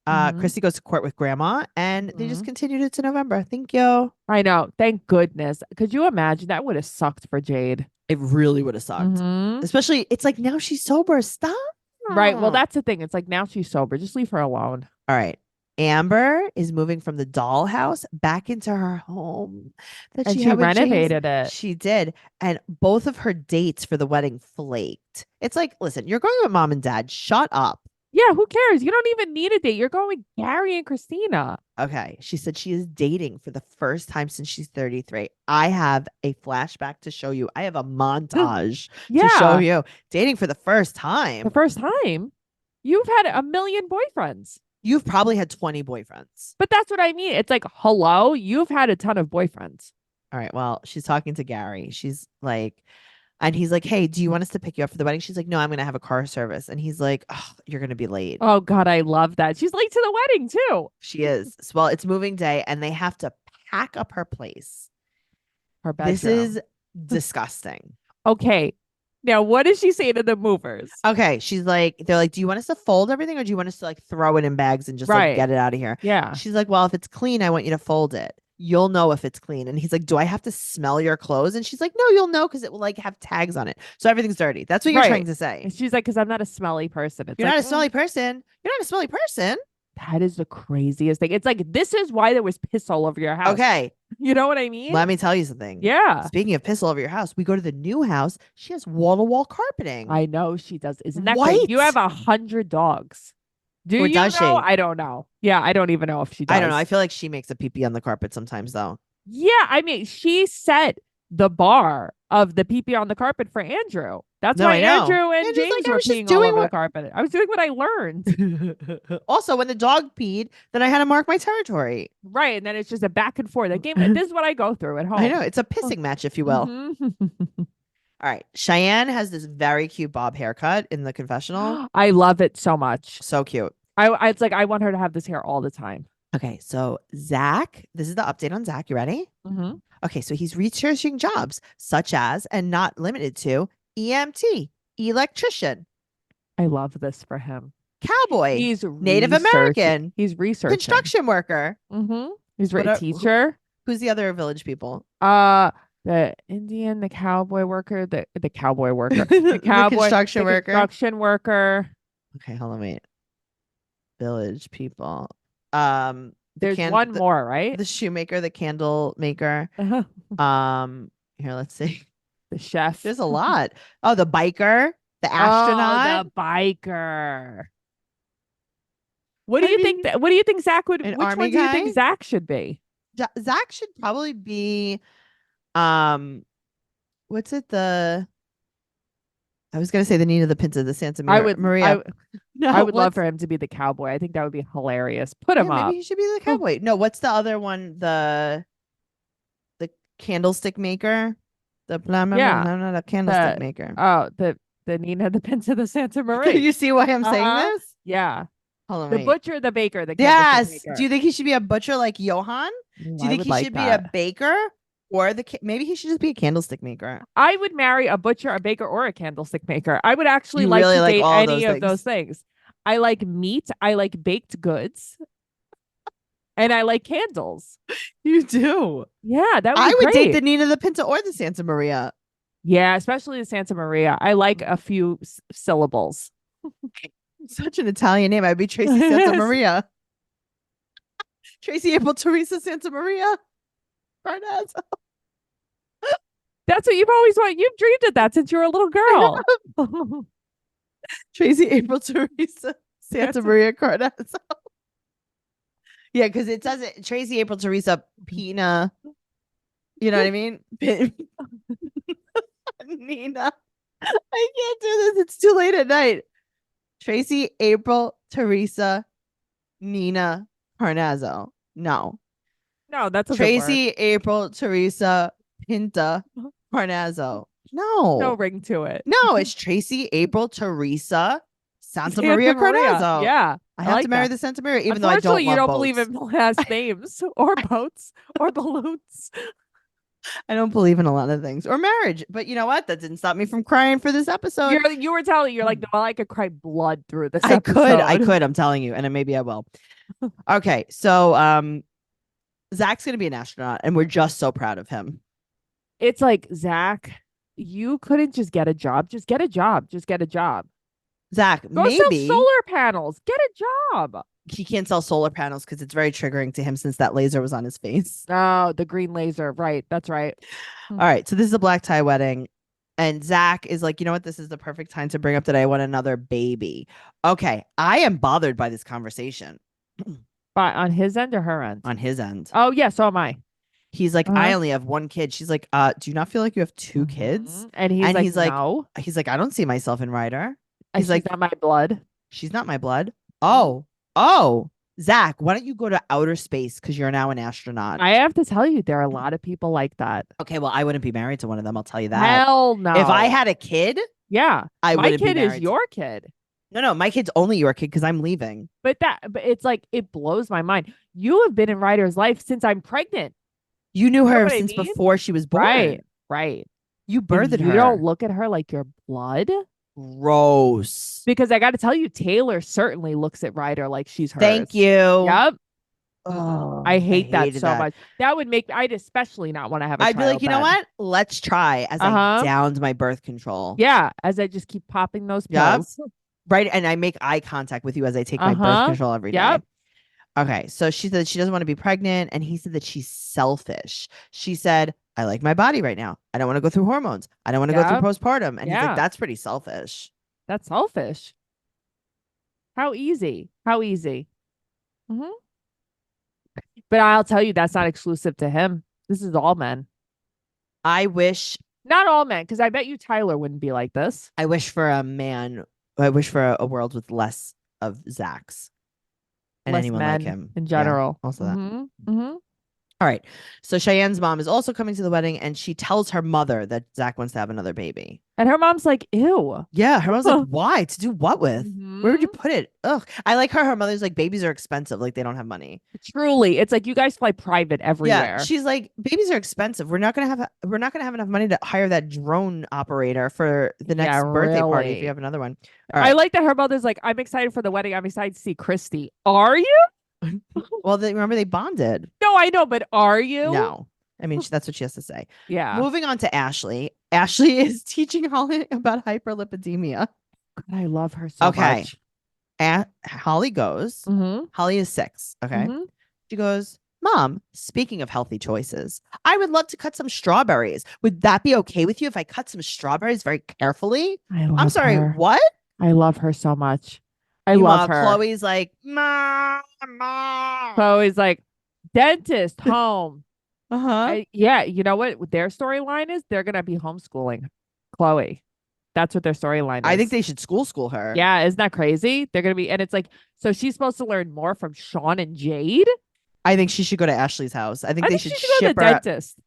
B: Christy goes to court with grandma and they just continued it to November. Thank you.
C: I know. Thank goodness. Could you imagine? That would have sucked for Jade.
B: It really would have sucked. Especially, it's like now she's sober. Stop
C: Right. Well, that's the thing. It's like now she's sober. Just leave her alone.
B: All right. Amber is moving from the dollhouse back into her home that
C: And
B: she
C: she
B: had with James.
C: renovated it.
B: She did. And both of her dates for the wedding flaked. It's like, listen, you're going with mom and dad. Shut up.
C: Yeah, who cares? You don't even need a date. You're going with Gary and Christina.
B: Okay. She said she is dating for the first time since she's 33. I have a flashback to show you. I have a montage to show you. Dating for the first time.
C: The first time? You've had a million boyfriends.
B: You've probably had 20 boyfriends.
C: But that's what I mean. It's like, hello, you've had a ton of boyfriends.
B: All right. Well, she's talking to Gary. She's like, and he's like, hey, do you want us to pick you up for the wedding? She's like, no, I'm going to have a car service. And he's like, oh, you're going to be late.
C: Oh, God, I love that. She's late to the wedding, too.
B: She is. Well, it's moving day and they have to pack up her place.
C: Her bedroom.
B: This is disgusting.
C: Okay. Now, what does she say to the movers?
B: Okay. She's like, they're like, do you want us to fold everything or do you want us to like throw it in bags and just like get it out of here?
C: Yeah.
B: She's like, well, if it's clean, I want you to fold it. You'll know if it's clean. And he's like, do I have to smell your clothes? And she's like, no, you'll know because it will like have tags on it. So everything's dirty. That's what you're trying to say.
C: And she's like, because I'm not a smelly person. It's
B: You're
C: like,
B: not a smelly person. You're not a smelly person.
C: That is the craziest thing. It's like, this is why there was piss all over your house.
B: Okay.
C: You know what I mean?
B: Let me tell you something.
C: Yeah.
B: Speaking of piss all over your house, we go to the new house. She has wall-to-wall carpeting.
C: I know she does. Isn't that
B: White.
C: great? You have 100 dogs. Do
B: Or
C: you
B: does
C: know?
B: she?
C: I don't know. Yeah, I don't even know if she does.
B: I don't know. I feel like she makes a pee-pee on the carpet sometimes, though.
C: Yeah, I mean, she set the bar of the pee-pee on the carpet for Andrew. That's why Andrew and
B: Andrew's
C: James
B: like, I
C: were
B: was just
C: peeing all
B: doing
C: over the carpet. I was doing what I learned.
B: Also, when the dog peed, then I had to mark my territory.
C: Right, and then it's just a back and forth. That game. This is what I go through at home.
B: I know. It's a pissing match, if you will.
C: Mhm.
B: All right. Cheyenne has this very cute bob haircut in the confessional.
C: I love it so much.
B: So cute.
C: It's like I want her to have this hair all the time.
B: Okay. So Zach, this is the update on Zach. You ready?
C: Mm-hmm.
B: Okay. So he's researching jobs such as, and not limited to, EMT, electrician,
C: I love this for him.
B: cowboy,
C: He's
B: Native
C: researching.
B: American,
C: He's researching.
B: construction worker.
C: Mm-hmm. He's
B: What
C: a
B: are-
C: teacher.
B: Who's the other village people?
C: The Indian, the cowboy worker, the cowboy worker, the cowboy,
B: construction worker.
C: construction worker.
B: Okay, hold on, wait. Village people.
C: There's one more, right?
B: The shoemaker, the candle maker.
C: Uh-huh.
B: Here, let's see.
C: The chef.
B: There's a lot. Oh, the biker, the astronaut.
C: Oh, the biker. What do you think? What do you think Zach would?
B: An
C: Which
B: army
C: one do you
B: guy?
C: think Zach should be?
B: Zach should probably be what's it, I was gonna say the Nina the Pinta, the Santa Maria.
C: I would love for him to be the cowboy. I think that would be hilarious. Put him up.
B: Maybe he should be the cowboy. No, what's the other one? The candlestick maker. The the candlestick maker.
C: Oh, the Nina, the Pinta, the Santa Maria.
B: You see why I'm saying this?
C: Yeah.
B: Hold on,
C: The
B: wait.
C: butcher, the baker, the
B: Yes.
C: candlestick maker.
B: Do you think he should be a butcher like Johan? Do you think he should be a baker, or maybe he should just be a candlestick maker?
C: I would marry a butcher, a baker, or a candlestick maker. I would actually
B: You
C: like
B: really
C: to
B: like
C: date
B: all
C: any
B: those
C: of those things. I like meat. I like baked goods. And I like candles.
B: You do.
C: Yeah, that would
B: I
C: be
B: would date
C: great.
B: the Nina the Pinta or the Santa Maria.
C: Yeah, especially the Santa Maria. I like a few syllables.
B: Such an Italian name. I'd be Tracey Santa Maria. Tracey April Teresa Santa Maria. Carnazzo.
C: That's what you've always wanted. You've dreamed of that since you were a little girl.
B: Tracey April Teresa Santa Maria Carnazzo. Yeah, because it says it Tracey April Teresa Pina. You know what I mean? Nina. I can't do this. It's too late at night. Tracey April Teresa Nina Carnazzo. No.
C: No, that's
B: Tracey April Teresa Pinta Carnazzo.
C: No ring to it.
B: No, it's Tracey April Teresa Santa Maria Carnazzo.
C: Yeah.
B: I have
C: like
B: to marry
C: that.
B: the Santa Maria, even though I don't
C: Unfortunately, you
B: love
C: don't
B: boats.
C: believe in last names or boats or balloons.
B: I don't believe in a lot of things or marriage, but you know what? That didn't stop me from crying for this episode.
C: You were telling you're like, well, I could cry blood through this.
B: I
C: episode.
B: could. I'm telling you, and maybe I will. Okay, so Zach's gonna be an astronaut, and we're just so proud of him.
C: It's like, Zach, you couldn't just get a job. Just get a job. Just get a job.
B: Zach,
C: Go
B: maybe
C: sell solar panels. Get a job.
B: he can't sell solar panels because it's very triggering to him since that laser was on his face.
C: Oh, the green laser. Right. That's right.
B: All right. So this is a black tie wedding. And Zach is like, you know what? This is the perfect time to bring up that I want another baby. Okay. I am bothered by this conversation.
C: But on his end or her end?
B: On his end.
C: Oh, yeah. So am I.
B: He's like, I only have one kid. She's like, do you not feel like you have two kids?
C: And he's like, no.
B: He's like, I don't see myself in Ryder. He's
C: She's
B: like,
C: not my blood.
B: She's not my blood. Oh, Zach, why don't you go to outer space because you're now an astronaut?
C: I have to tell you, there are a lot of people like that.
B: Okay, well, I wouldn't be married to one of them. I'll tell you that.
C: Hell no.
B: If I had a kid,
C: yeah,
B: I
C: my
B: wouldn't be
C: kid is
B: married.
C: your kid.
B: No, my kid's only your kid because I'm leaving.
C: But it's like it blows my mind. You have been in Ryder's life since I'm pregnant.
B: You knew her since before she was born.
C: Right.
B: You birthed her.
C: You don't look at her like your blood.
B: Gross.
C: Because I got to tell you, Taylor certainly looks at Ryder like she's hers.
B: Thank you.
C: Yep.
B: Oh,
C: I hate that so
B: that.
C: much. That would make I'd especially not want to have a
B: I'd be like, you know
C: then.
B: what? Let's try as I downed my birth control.
C: Yeah, as I just keep popping those pills.
B: Yep. Right. And I make eye contact with you as I take my birth control every day.
C: Yep.
B: Okay. So she said she doesn't want to be pregnant. And he said that she's selfish. She said, I like my body right now. I don't want to go through hormones. I don't want to go through postpartum. And he's like, that's pretty selfish.
C: That's selfish. How easy. Mm-hmm. But I'll tell you, that's not exclusive to him. This is all men.
B: I wish.
C: Not all men, because I bet you Tyler wouldn't be like this.
B: I wish for a man. I wish for a world with less of Zachs. And
C: less
B: anyone
C: men
B: like him.
C: in general.
B: Yeah, also that.
C: Mm-hmm.
B: All right. So Cheyenne's mom is also coming to the wedding, and she tells her mother that Zach wants to have another baby.
C: And her mom's like, ew.
B: Yeah. Her mom's like, why? To do what with?
C: Mm-hmm.
B: Where would you put it? Ugh. I like her. Her mother's like, babies are expensive. Like, they don't have money.
C: Truly. It's like you guys fly private everywhere.
B: Yeah. She's like, babies are expensive. We're not gonna have enough money to hire that drone operator for the next birthday party if you have another one. All right.
C: I like that her mother's like, I'm excited for the wedding. I'm excited to see Christy. Are you?
B: Well, remember they bonded.
C: No, I know, but are you?
B: No. I mean, that's what she has to say.
C: Yeah.
B: Moving on to Ashley. Ashley is teaching Holly about hyperlipidemia.
C: I love her so much.
B: Holly goes.
C: Mm-hmm.
B: Holly is 6. Okay.
C: Mm-hmm.
B: She goes, Mom, speaking of healthy choices, I would love to cut some strawberries. Would that be okay with you if I cut some strawberries very carefully? I'm sorry, what?
C: I love her so much. I love her.
B: Chloe's like, Mom.
C: Chloe's like, dentist, home.
B: Yeah.
C: You know what their storyline is? They're going to be homeschooling Chloe. That's what their storyline is.
B: I think they should school her.
C: Yeah. Isn't that crazy? They're going to be, and it's like, so she's supposed to learn more from Sean and Jade.
B: I think she should go to Ashley's house. I think they should
C: she should go to the dentist.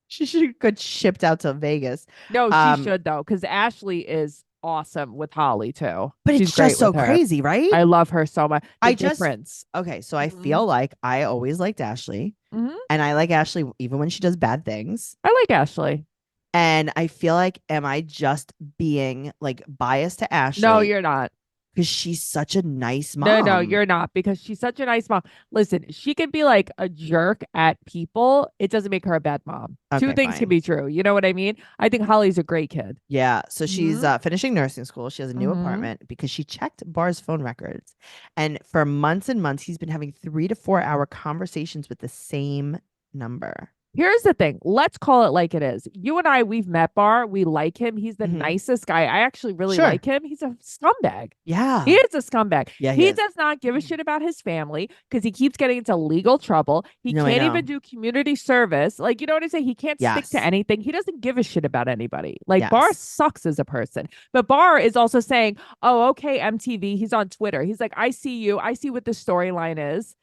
B: She should get shipped out to Vegas.
C: No, she should though, because Ashley is awesome with Holly too.
B: But she's just so crazy, right?
C: I love her so much.
B: Okay, so I feel like I always liked Ashley, and I like Ashley even when she does bad things.
C: I like Ashley,
B: and I feel like, am I just being like biased to Ashley?
C: No, you're not.
B: Because she's such a nice mom.
C: No, you're not. Because she's such a nice mom. Listen, she can be like a jerk at people. It doesn't make her a bad mom.
B: Okay,
C: Two things
B: fine.
C: can be true. You know what I mean? I think Holly's a great kid.
B: Yeah. So she's finishing nursing school. She has a new apartment because she checked Bar's phone records. And for months and months, he's been having 3 to 4 hour conversations with the same number.
C: Here's the thing. Let's call it like it is. You and I, we've met Bar. We like him. He's the nicest guy. I actually really like him. He's a scumbag.
B: Yeah.
C: He is a scumbag.
B: Yeah,
C: he does not give a shit about his family because he keeps getting into legal trouble. He can't even do community service. Like, you know what I say? He can't stick to anything. He doesn't give a shit about anybody. Like, Bar sucks as a person. But Bar is also saying, oh, okay, MTV. He's on Twitter. He's like, I see you. I see what the storyline is.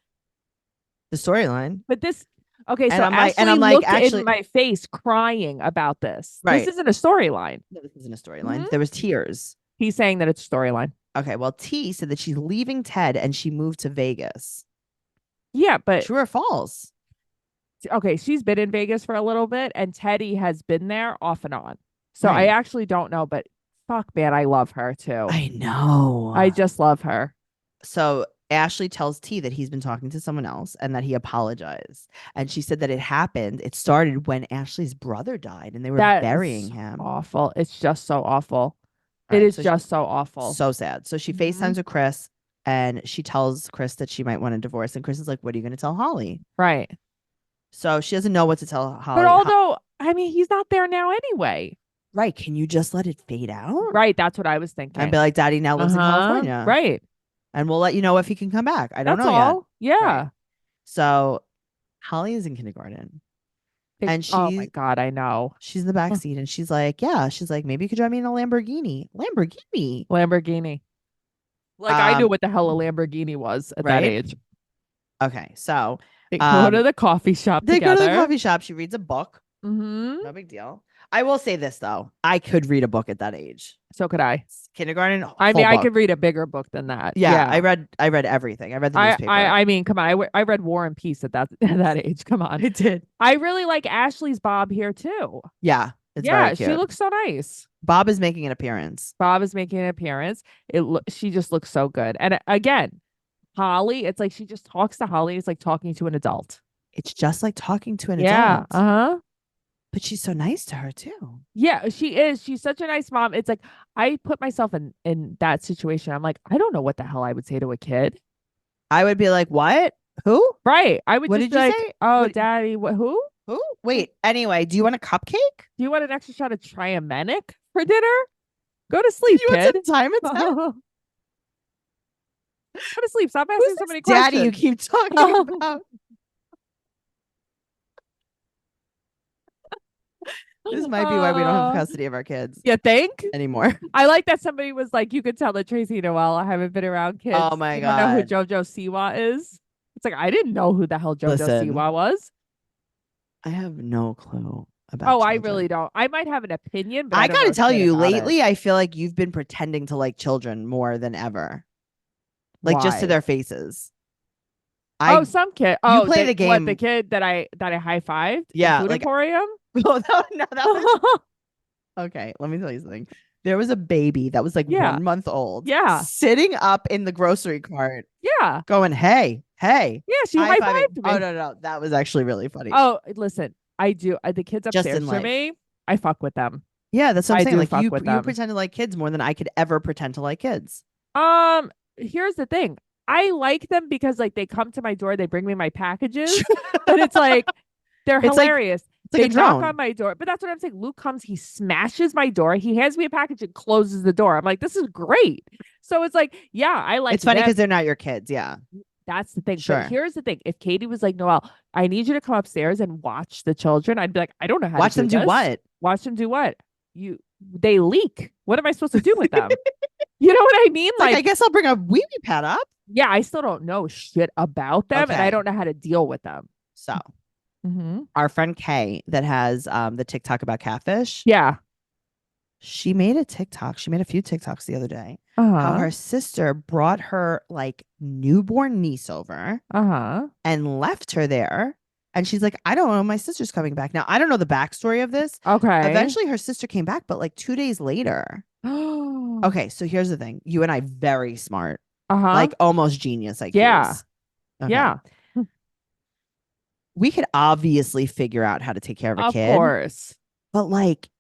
B: The storyline?
C: But this... Okay, so
B: I'm
C: Ashley looked
B: actually
C: in my face crying about this.
B: Right.
C: This isn't a storyline.
B: No, this isn't a storyline. There was tears.
C: He's saying that it's a storyline.
B: Okay, well, T said that she's leaving Ted and she moved to Vegas.
C: Yeah, but...
B: True or false?
C: Okay, she's been in Vegas for a little bit, and Teddy has been there off and on. So I actually don't know, but fuck, man, I love her too.
B: I know.
C: I just love her.
B: So... Ashley tells T that he's been talking to someone else and that he apologized. And she said that it started when Ashley's brother died and they were burying him.
C: Awful. It's just so awful. It is just so awful.
B: So sad. So she FaceTimes with Chris and she tells Chris that she might want a divorce. And Chris is like, what are you going to tell Holly?
C: Right.
B: So she doesn't know what to tell Holly.
C: But although, I mean, he's not there now anyway.
B: Right. Can you just let it fade out?
C: Right. That's what I was thinking.
B: And be like, Daddy now lives in California.
C: Right.
B: And we'll let you know if he can come back. I don't know
C: all.
B: yet.
C: Yeah.
B: Right. So Holly is in kindergarten. And she's,
C: oh my God, I know.
B: She's in the back seat and she's like, yeah. She's like, maybe you could drive me in a Lamborghini.
C: Lamborghini. Like I knew what the hell a Lamborghini was at that age.
B: Okay. So
C: they go to the coffee shop
B: They
C: together.
B: go to the coffee shop. She reads a book.
C: Mm-hmm.
B: No big deal. I will say this though. I could read a book at that age.
C: So could I.
B: Kindergarten.
C: I mean, I could read a bigger book than that.
B: Yeah. I read everything. I read the newspaper.
C: I mean, come on. I read War and Peace at that age. Come on.
B: I did.
C: I really like Ashley's Bob here too.
B: Yeah. It's very cute.
C: She looks so nice.
B: Bob is making an appearance.
C: She just looks so good. And again, Holly, it's like she just talks to Holly. It's like talking to an adult.
B: It's just like talking to an
C: adult.
B: Yeah. But she's so nice to her too.
C: Yeah, she is. She's such a nice mom. It's like I put myself in that situation. I'm like, I don't know what the hell I would say to a kid.
B: I would be like, what? Who?
C: Right. I would
B: what
C: just
B: did
C: be
B: you
C: like,
B: say?
C: oh, Daddy, who?
B: Who? Wait, anyway, do you want a cupcake?
C: Do you want an extra shot of Triamenic for dinner? Go to sleep,
B: you
C: kid.
B: Want some time attack?
C: Go to sleep. Stop asking so many questions.
B: Daddy, you keep talking about. This might be why we don't have custody of our kids.
C: You think?
B: Anymore.
C: I like that somebody was like, you could tell that Tracey and Noelle haven't been around kids.
B: Oh my God.
C: You know who JoJo Siwa is? It's like, I didn't know who the hell JoJo Siwa was.
B: I have no clue about
C: children. I really don't. I might have an opinion, but
B: I gotta tell you, lately,
C: it.
B: I feel like you've been pretending to like children more than ever. Like
C: Why?
B: just to their faces.
C: Some kid. Oh,
B: play the game.
C: What, the kid that I high-fived?
B: Yeah.
C: Food Emporium?
B: No, that was... Okay, let me tell you something. There was a baby that was like 1 month old.
C: Yeah.
B: Sitting up in the grocery cart.
C: Yeah.
B: Going, hey.
C: Yeah, she high-fived me.
B: Oh, no. That was actually really funny.
C: Oh, listen. I do. The kids upstairs for me, I fuck with them.
B: Yeah, that's what I'm saying. Like you
C: pretend
B: to like kids more than I could ever pretend to like kids.
C: Here's the thing. I like them because like they come to my door, they bring me my packages, and it's like they're hilarious.
B: Like
C: they knock on my door, but that's what I'm saying. Luke comes, he smashes my door, he hands me a package and closes the door. I'm like, this is great. So it's like, yeah, I like.
B: It's funny because they're not your kids. Yeah,
C: that's the thing.
B: Sure.
C: But here's the thing: if Katie was like, Noelle, I need you to come upstairs and watch the children, I'd be like, I don't know how
B: watch
C: to
B: them do what.
C: Watch them do what? They leak. What am I supposed to do with them? You know what I mean?
B: Like I guess I'll bring a wee wee pad up.
C: Yeah, I still don't know shit about them, and I don't know how to deal with them.
B: So, our friend Kay that has the TikTok about catfish.
C: Yeah,
B: she made a TikTok. She made a few TikToks the other day. How her sister brought her like newborn niece over. And left her there. And she's like, I don't know. My sister's coming back now. I don't know the backstory of this.
C: Okay.
B: Eventually, her sister came back, but like 2 days later. Okay, so here's the thing. You and I very smart. Like almost genius IQs.
C: Yeah.
B: Okay.
C: Yeah.
B: We could obviously figure out how to take care of a kid.
C: Of course.
B: But like,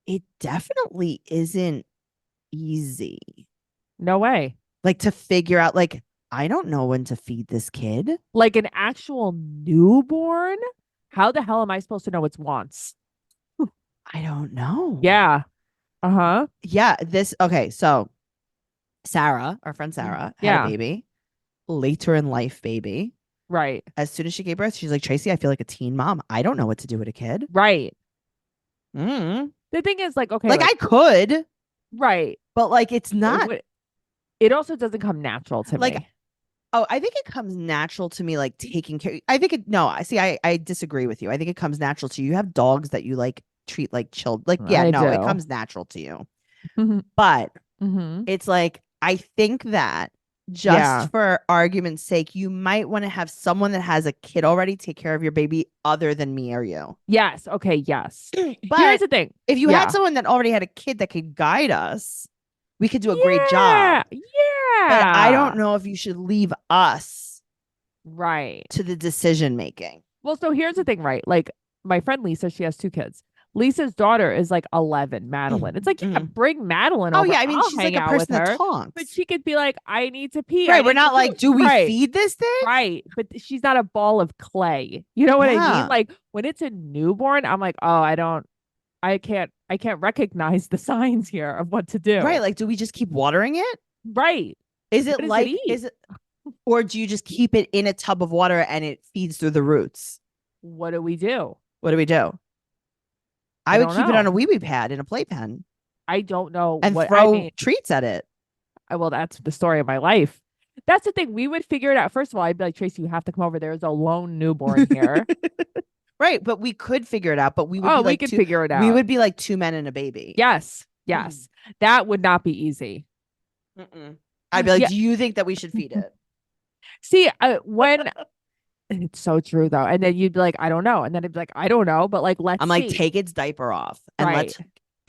B: it definitely isn't easy.
C: No way.
B: Like to figure out, like, I don't know when to feed this kid.
C: Like an actual newborn? How the hell am I supposed to know its wants?
B: I don't know.
C: Yeah.
B: Yeah. Okay. So Sarah, our friend Sarah, had a baby. Later in life baby.
C: Right.
B: As soon as she gave birth, she's like, Tracey, I feel like a teen mom. I don't know what to do with a kid.
C: Right. The thing is, like, okay.
B: Like I could.
C: Right.
B: But like, it's not.
C: It also doesn't come natural to me.
B: Oh, I think it comes natural to me, like taking care. I think I disagree with you. I think it comes natural to you. You have dogs that you like treat like chilled. Like, yeah, it comes natural to you. But it's like, I think that just for argument's sake, you might want to have someone that has a kid already take care of your baby other than me or you.
C: Yes. Okay. Yes.
B: But
C: here's the thing.
B: If you had someone that already had a kid that could guide us, we could do a great job.
C: Yeah.
B: But I don't know if you should leave us
C: right
B: to the decision making.
C: Well, so here's the thing, right? Like my friend Lisa, she has 2 kids. Lisa's daughter is like 11, Madeline. It's like, yeah, bring Madeline
B: Oh
C: over.
B: yeah, I mean
C: I'll
B: she's
C: hang
B: like a
C: out with
B: person that
C: her.
B: talks.
C: But she could be like, I need to pee.
B: Right, we're not like, do we
C: right.
B: feed this thing?
C: Right. But she's not a ball of clay. You know what I
B: Yeah.
C: mean? Like when it's a newborn, I'm like, oh, I can't recognize the signs here of what to do.
B: Right. Like, do we just keep watering it?
C: Right.
B: Is it
C: What does
B: like,
C: it eat?
B: is it, or do you just keep it in a tub of water and it feeds through the roots?
C: What do we do?
B: What do we do? I would
C: don't
B: keep it on
C: know.
B: a wee wee pad in a playpen
C: I don't know
B: and
C: what
B: throw
C: I mean.
B: treats at it.
C: Well, that's the story of my life. That's the thing. We would figure it out. First of all, I'd be like, Tracey, you have to come over. There's a lone newborn here.
B: Right, but we could figure it out. But we would
C: Oh,
B: be
C: we
B: like
C: could figure it out.
B: We would be like two men and a baby.
C: Yes, yes. That would not be easy.
B: I'd be like,
C: Yeah.
B: do you think that we should feed it?
C: See, when it's so true though, and then you'd be like, I don't know, and then I'd be like, I don't know, but like, let's.
B: I'm like,
C: see.
B: take its diaper off and
C: Right.
B: let's.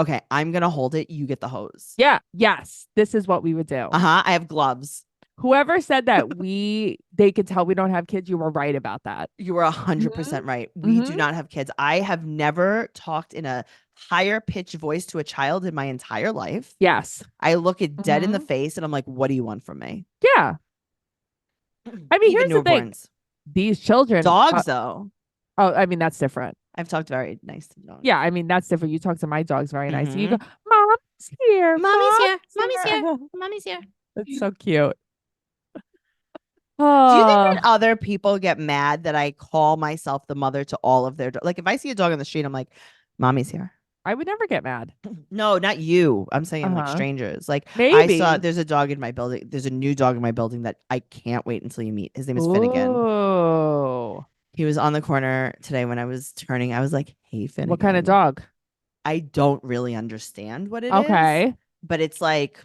B: Okay, I'm gonna hold it. You get the hose.
C: Yeah. Yes. This is what we would do.
B: I have gloves.
C: Whoever said that they could tell we don't have kids, you were right about that.
B: You were 100% right. We do not have kids. I have never talked in a higher pitched voice to a child in my entire life.
C: Yes.
B: I look it dead in the face and I'm like, what do you want from me?
C: Yeah. I mean,
B: Even
C: here's the thing. These children.
B: Dogs, though.
C: Oh, I mean, that's different.
B: I've talked very nice to dogs.
C: Yeah, I mean, that's different. You talk to my dogs very nice. You go, Mom's here.
B: Mommy's here. Mommy's here. Mommy's here.
C: That's so cute.
B: Do you think that other people get mad that I call myself the mother to all of their dogs? Like if I see a dog on the street, I'm like, Mommy's here.
C: I would never get mad.
B: No, not you. I'm saying like strangers. Like
C: maybe.
B: I saw there's a dog in my building. There's a new dog in my building that I can't wait until you meet. His name is Finnegan.
C: Oh.
B: He was on the corner today when I was turning. I was like, hey, Finnegan.
C: What kind of dog?
B: I don't really understand what it is.
C: Okay.
B: But it's like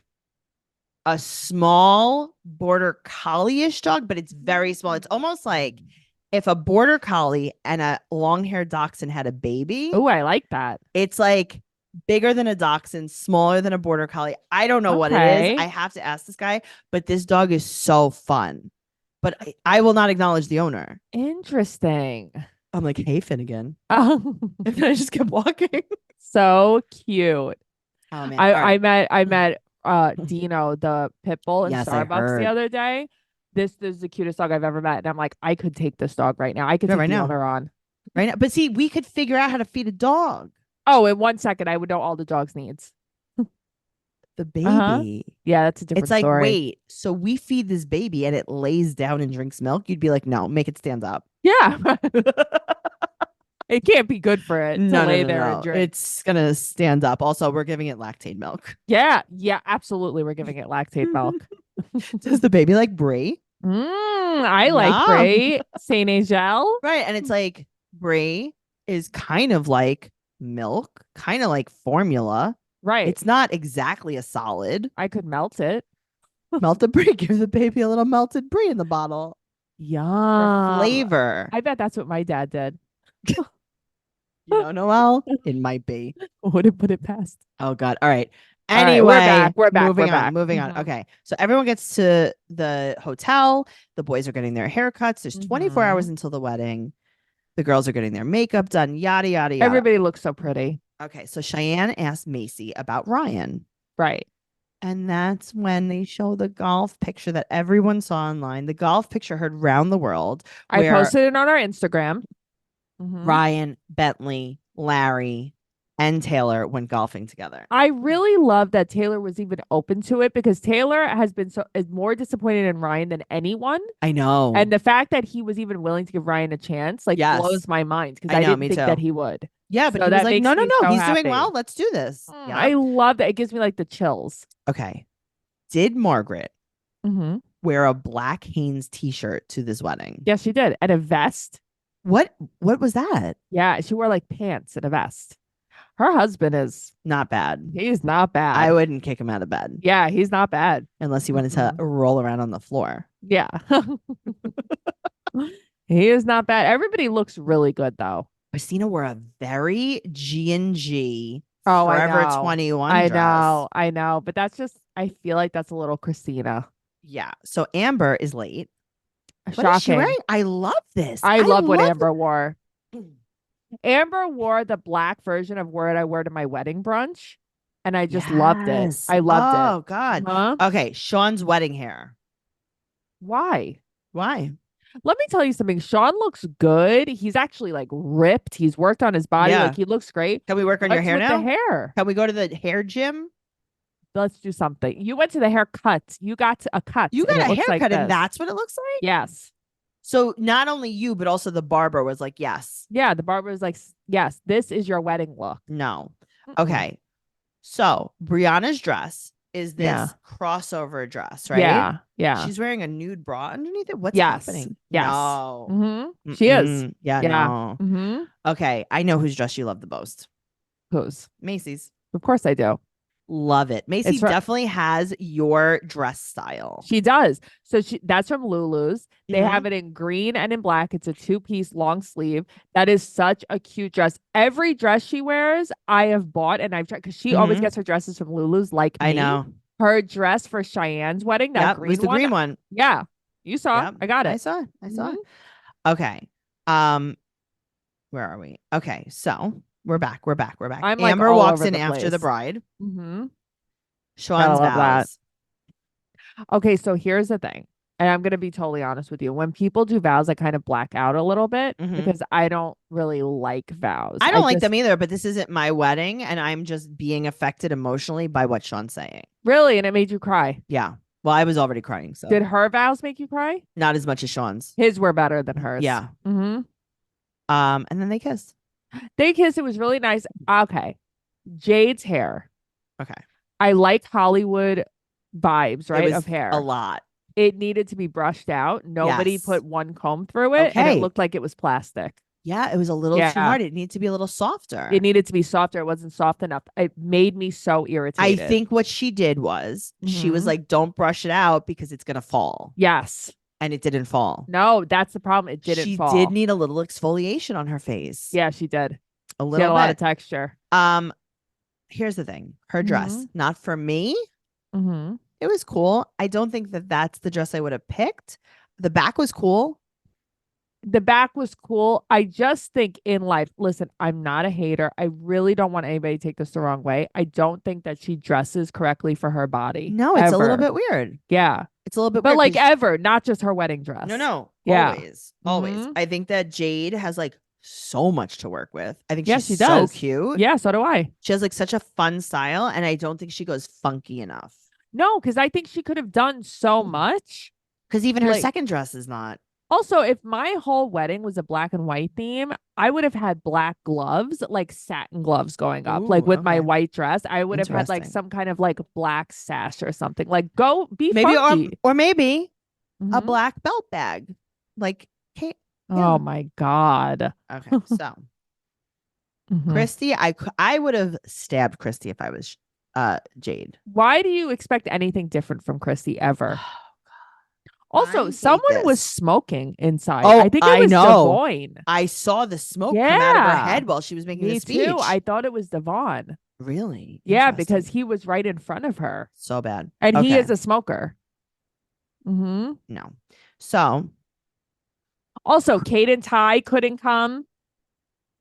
B: a small border collie-ish dog, but it's very small. It's almost like if a border collie and a long-haired dachshund had a baby.
C: Oh, I like that.
B: It's like bigger than a dachshund, smaller than a border collie. I don't know what it is. I have to ask this guy, but this dog is so fun. But I will not acknowledge the owner.
C: Interesting.
B: I'm like, hey, Finnegan.
C: Oh.
B: And then I just kept walking.
C: So cute.
B: Oh man.
C: I met Dino, the pit bull in
B: Yes, I
C: Starbucks the
B: heard.
C: other day. This is the cutest dog I've ever met. And I'm like, I could take this dog right now. I could take
B: right
C: the
B: now.
C: owner on.
B: Right now. But see, we could figure out how to feed a dog.
C: Oh, in 1 second, I would know all the dog's needs.
B: The baby.
C: Yeah, that's a different
B: It's like,
C: story.
B: wait, so we feed this baby and it lays down and drinks milk? You'd be like, no, make it stand up.
C: Yeah. It can't be good for it to lay there and drink.
B: It's going to stand up. Also, we're giving it lactate milk.
C: Yeah, absolutely. We're giving it lactate milk.
B: Does the baby like brie?
C: I like brie. Saint Agel.
B: Right. And it's like brie is kind of like milk, kind of like formula.
C: Right.
B: It's not exactly a solid.
C: I could melt it.
B: Melt the brie. Give the baby a little melted brie in the bottle.
C: Yum.
B: For flavor.
C: I bet that's what my dad did.
B: You know, Noelle? It might be.
C: Wouldn't put it past.
B: Oh, God. All right.
C: All
B: Anyway,
C: right, we're back.
B: Moving on. Okay. So everyone gets to the hotel. The boys are getting their haircuts. There's 24 hours until the wedding. The girls are getting their makeup done. Yada, yada, yada.
C: Everybody looks so pretty.
B: Okay. So Cheyenne asked Macy about Ryan.
C: Right.
B: And that's when they show the golf picture that everyone saw online. The golf picture heard round the world.
C: I posted it on our Instagram.
B: Ryan, Bentley, Larry, and Taylor went golfing together.
C: I really love that Taylor was even open to it because Taylor has been is more disappointed in Ryan than anyone.
B: I know.
C: And the fact that he was even willing to give Ryan a chance blows my mind because I didn't think that he would.
B: Yeah, but
C: so
B: he was like, no, he's
C: happy.
B: doing well. Let's do this. Yeah.
C: I love that. It gives me like the chills.
B: Okay. Did Margaret wear a black Hanes t-shirt to this wedding?
C: Yes, she did. And a vest.
B: What was that?
C: Yeah, she wore like pants and a vest. Her husband is
B: not bad.
C: He's not bad.
B: I wouldn't kick him out of bed.
C: Yeah, he's not bad.
B: Unless he wanted to roll around on the floor.
C: Yeah. He is not bad. Everybody looks really good though.
B: Christina wore a very G&G
C: Forever
B: 21 dress.
C: I know. But that's just, I feel like that's a little Christina.
B: Yeah. So Amber is late.
C: Shocking.
B: What is she wearing? I love this.
C: I love what Amber wore. Amber wore the black version of what I wear to my wedding brunch, and I just loved it.
B: Yes.
C: I loved it.
B: Oh God.
C: Huh?
B: Okay, Sean's wedding hair.
C: Why?
B: Why?
C: Let me tell you something. Sean looks good. He's actually like ripped. He's worked on his body.
B: Yeah.
C: Like he looks great.
B: Can we work on your
C: What's
B: hair
C: with
B: now?
C: the hair?
B: Can we go to the hair gym?
C: Let's do something. You went to the haircut. You got a cut.
B: You got
C: and
B: a
C: it looks
B: haircut,
C: like
B: and
C: this.
B: that's what it looks like?
C: Yes.
B: So not only you, but also the barber was like, yes.
C: Yeah, the barber was like, yes, this is your wedding look.
B: No.
C: Mm-mm.
B: Okay. So Brianna's dress is this
C: Yeah.
B: crossover dress, right?
C: Yeah. Yeah.
B: She's wearing a nude bra underneath it. What's
C: Yes.
B: happening?
C: Yes.
B: No.
C: Mm-hmm. She is.
B: Yeah,
C: Yeah.
B: no.
C: Mm-hmm.
B: Okay. I know whose dress you love the most.
C: Whose?
B: Macy's.
C: Of course I do.
B: Love it. Macy
C: It's right.
B: definitely has your dress style.
C: She does. So that's from Lulu's. They
B: Mhm.
C: have it in green and in black. It's a 2-piece long sleeve. That is such a cute dress. Every dress she wears, I have bought and I've tried because she always
B: Mhm.
C: gets her dresses from Lulu's like me.
B: I know.
C: Her dress for Cheyenne's wedding, that
B: Yep,
C: green
B: was the
C: one.
B: green one.
C: Yeah. You saw.
B: Yep.
C: I got it.
B: I saw it. I saw
C: Mhm.
B: it. Okay. Where are we? Okay, so we're back. We're back.
C: I'm like
B: Amber
C: all
B: walks
C: over
B: in
C: the
B: after the
C: place.
B: bride.
C: Mm-hmm.
B: Sean's
C: love that.
B: vows.
C: Okay, so here's the thing. And I'm going to be totally honest with you. When people do vows, I kind of black out a little bit
B: Mhm.
C: because I don't really like vows.
B: I don't like them either, but this isn't my wedding, and I'm just being affected emotionally by what Sean's saying.
C: Really? And it made you cry?
B: Yeah. Well, I was already crying, so
C: Did her vows make you cry?
B: not as much as Sean's.
C: His were better than hers.
B: Yeah.
C: Mm-hmm.
B: And then they kissed.
C: They kissed. It was really nice. Okay. Jade's hair.
B: Okay.
C: I like Hollywood vibes, right?
B: It was
C: Of hair.
B: a lot.
C: It needed to be brushed out. Nobody
B: Yes.
C: put one comb through it, and
B: Okay.
C: it looked like it was plastic.
B: Yeah, it was a little too
C: Yeah.
B: hard. It needed to be a little softer.
C: It needed to be softer. It wasn't soft enough. It made me so
B: I
C: irritated.
B: think what she did was she was
C: Mhm.
B: like, don't brush it out because it's going to fall.
C: Yes.
B: And it didn't fall.
C: No, that's the problem. It didn't
B: She
C: fall.
B: did need a little exfoliation on her face.
C: Yeah, she did.
B: A
C: She had
B: little
C: a lot of
B: bit.
C: texture.
B: Here's the thing. Her dress, not for me.
C: Mm-hmm.
B: It was cool. I don't think that that's the dress I would have picked. The back was cool.
C: The back was cool. I just think in life, listen, I'm not a hater. I really don't want anybody to take this the wrong way. I don't think that she dresses correctly for her body.
B: No, it's a little
C: ever.
B: bit weird.
C: Yeah.
B: It's a little bit
C: But
B: weird.
C: like
B: 'cause-
C: ever, not just her wedding dress.
B: No.
C: Yeah.
B: Always.
C: Mhm.
B: I think that Jade has like so much to work with. I think
C: Yes,
B: she's
C: she does.
B: so cute.
C: Yeah, so do I.
B: She has like such a fun style, and I don't think she goes funky enough.
C: No, because I think she could have done so much.
B: Because even her
C: Like-
B: second dress is not.
C: Also, if my whole wedding was a black and white theme, I would have had black gloves, like satin gloves going up, like
B: Ooh,
C: with my
B: okay.
C: white dress. I would have had like
B: Interesting.
C: some kind of like black sash or something. Like go be
B: Maybe
C: funky.
B: or maybe a
C: Mhm.
B: black belt bag. Like, hey,
C: Oh my God.
B: okay. So
C: Mhm.
B: Christy, I would have stabbed Christy if I was Jade.
C: Why do you expect anything different from Christy ever?
B: I
C: Also,
B: hate
C: someone was
B: this.
C: smoking inside.
B: Oh,
C: I think it
B: I
C: was
B: know.
C: Devon.
B: I saw the smoke come out of her
C: Yeah.
B: head while she was making the
C: Me
B: speech.
C: too. I thought it was Devon.
B: Really?
C: Yeah, because
B: Interesting.
C: he was right in front of her.
B: So bad.
C: And he
B: Okay.
C: is a smoker. Mm-hmm.
B: No. So
C: Also, Kate and Ty couldn't come.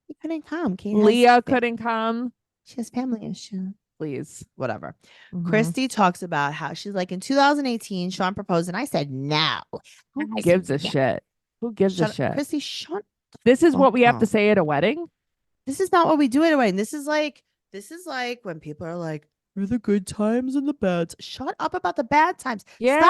B: he couldn't come. Kate has
C: Leah
B: fa-
C: couldn't come.
B: She has family issue.
C: Please.
B: Whatever.
C: Mhm.
B: Christy talks about how she's like, in 2018, Sean proposed, and I said no.
C: Who
B: I
C: gives
B: said
C: a
B: no.
C: shit? Who gives a
B: Shut up.
C: shit?
B: Christy, shut.
C: This is what we have to
B: up.
C: say at a wedding?
B: This is not what we do at a wedding. This is like when people are like, "Are the good times and the bad?" Shut up about the bad times.
C: Yeah.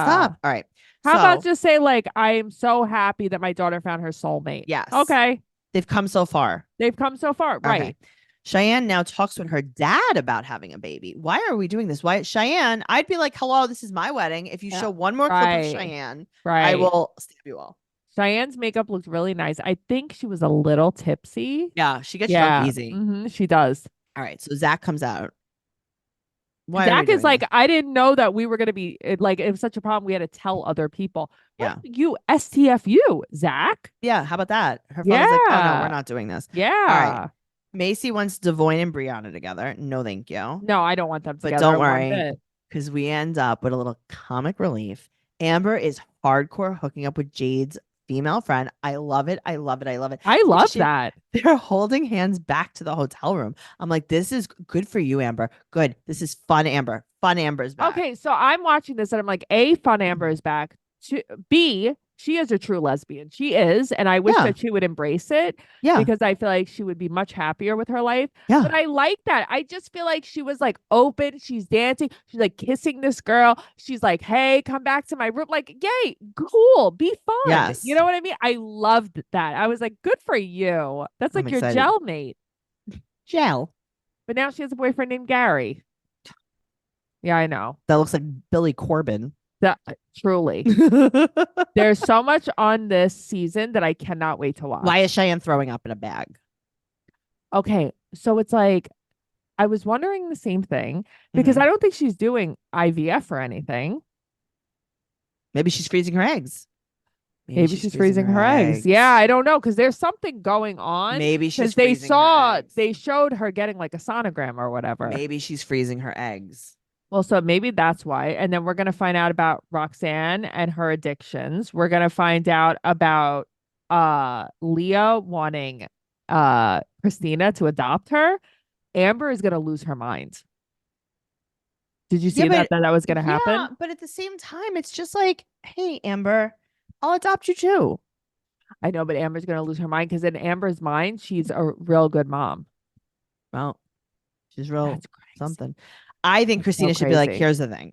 B: Stop. All right.
C: How about
B: So,
C: just say, like, I am so happy that my daughter found her soulmate?
B: Yes.
C: Okay.
B: they've come so far?
C: They've come so far. Right.
B: Okay. Cheyenne now talks with her dad about having a baby. Why are we doing this? Why, Cheyenne? I'd be like, "Hello, this is my wedding. If you
C: Yeah.
B: show one more clip of
C: Right.
B: Cheyenne,
C: Right.
B: I will stab you all."
C: Cheyenne's makeup looked really nice. I think she was a little tipsy.
B: Yeah, she gets
C: Yeah.
B: drunk easy.
C: Mhm, she does.
B: All right, so Zach comes out. Why are we
C: Zach is
B: doing
C: like,
B: this?
C: I didn't know that we were going to be like, it was such a problem. We had to tell other people.
B: Yeah.
C: What you STFU, Zach?
B: Yeah, how about that? Her father's like, "Oh no,
C: Yeah.
B: we're not doing this."
C: Yeah.
B: Macy wants Devoyne and Brianna together. No, thank you.
C: No, I don't want them
B: But
C: together.
B: don't
C: I want
B: worry.
C: it.
B: Because we end up with a little comic relief. Amber is hardcore hooking up with Jade's female friend. I love it. I love it. I love it.
C: I love that.
B: They're holding hands back to the hotel room. I'm like, this is good for you, Amber. Good. This is fun, Amber. Fun Amber's back.
C: Okay, so I'm watching this and I'm like, A, fun Amber is back. B, she is a true lesbian. She is, and I wish that she would embrace it.
B: Yeah.
C: Because I feel like she would be much happier with her life.
B: Yeah.
C: But I like that. I just feel like she was like open. She's dancing. She's like kissing this girl. She's like, hey, come back to my room. Like, yay, cool. Be fun.
B: Yes.
C: You know what I mean? I loved that. I was like, good for you. That's like your gel mate.
B: Gel.
C: But now she has a boyfriend named Gary. Yeah, I know.
B: That looks like Billy Corbin.
C: Truly. There's so much on this season that I cannot wait to watch.
B: Why is Cheyenne throwing up in a bag?
C: Okay, so it's like, I was wondering the same thing because I don't think she's doing IVF or anything.
B: Maybe she's freezing her eggs.
C: Maybe she's freezing her eggs. Yeah, I don't know because there's something going on.
B: Maybe she's
C: freezing her eggs. They showed her getting like a sonogram or whatever.
B: Maybe she's freezing her eggs.
C: Well, so maybe that's why. And then we're going to find out about Roxanne and her addictions. We're going to find out about Leah wanting Christina to adopt her. Amber is going to lose her mind. Did you see that was going to happen?
B: But at the same time, it's just like, hey, Amber, I'll adopt you too.
C: I know, but Amber's going to lose her mind because in Amber's mind, she's a real good mom.
B: Well, she's real something. I think Christina should be like, here's the thing.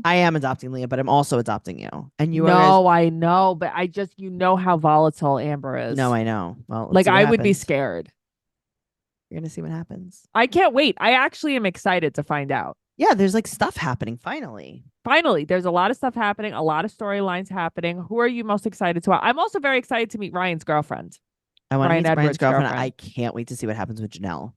B: I am adopting Leah, but I'm also adopting you. And you
C: are. I know, but I just, how volatile Amber is.
B: No, I know. Well,
C: like I would be scared.
B: You're going to see what happens.
C: I can't wait. I actually am excited to find out.
B: Yeah, there's like stuff happening finally.
C: There's a lot of stuff happening, a lot of storylines happening. Who are you most excited to? I'm also very excited to meet Ryan's girlfriend.
B: I want to meet Ryan's girlfriend. I can't wait to see what happens with Janelle.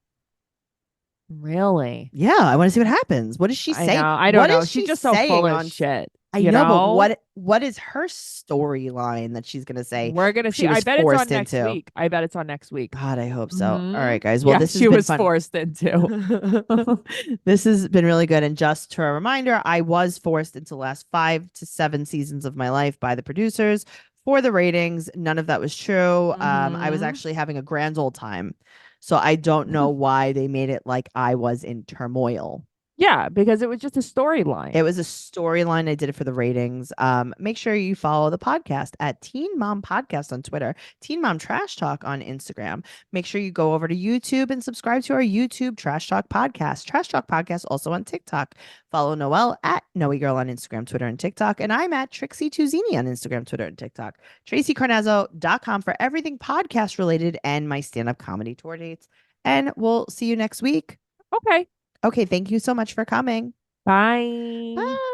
C: Really?
B: Yeah, I want to see what happens. What does she say?
C: I don't know. She's just so full of shit.
B: I know, but what is her storyline that she's gonna say?
C: We're gonna see. I bet it's on next week. I bet it's on next week.
B: God, I hope so. All right, guys. Well, this
C: she was forced into.
B: This has been really good. And just to a reminder, I was forced into the last 5 to 7 seasons of my life by the producers for the ratings. None of that was true. I was actually having a grand old time. So I don't know why they made it like I was in turmoil.
C: Yeah, because it was just a storyline.
B: It was a storyline. I did it for the ratings. Make sure you follow the podcast at Teen Mom Podcast on Twitter, Teen Mom Trash Talk on Instagram. Make sure you go over to YouTube and subscribe to our YouTube Trash Talk Podcast. Trash Talk Podcast also on TikTok. Follow Noelle at Noe Girl on Instagram, Twitter, and TikTok. And I'm at Trixie Tuzini on Instagram, Twitter, and TikTok. TraceyCarnazzo.com for everything podcast related and my stand-up comedy tour dates. And we'll see you next week.
C: Okay.
B: Okay, thank you so much for coming.
C: Bye.
B: Bye.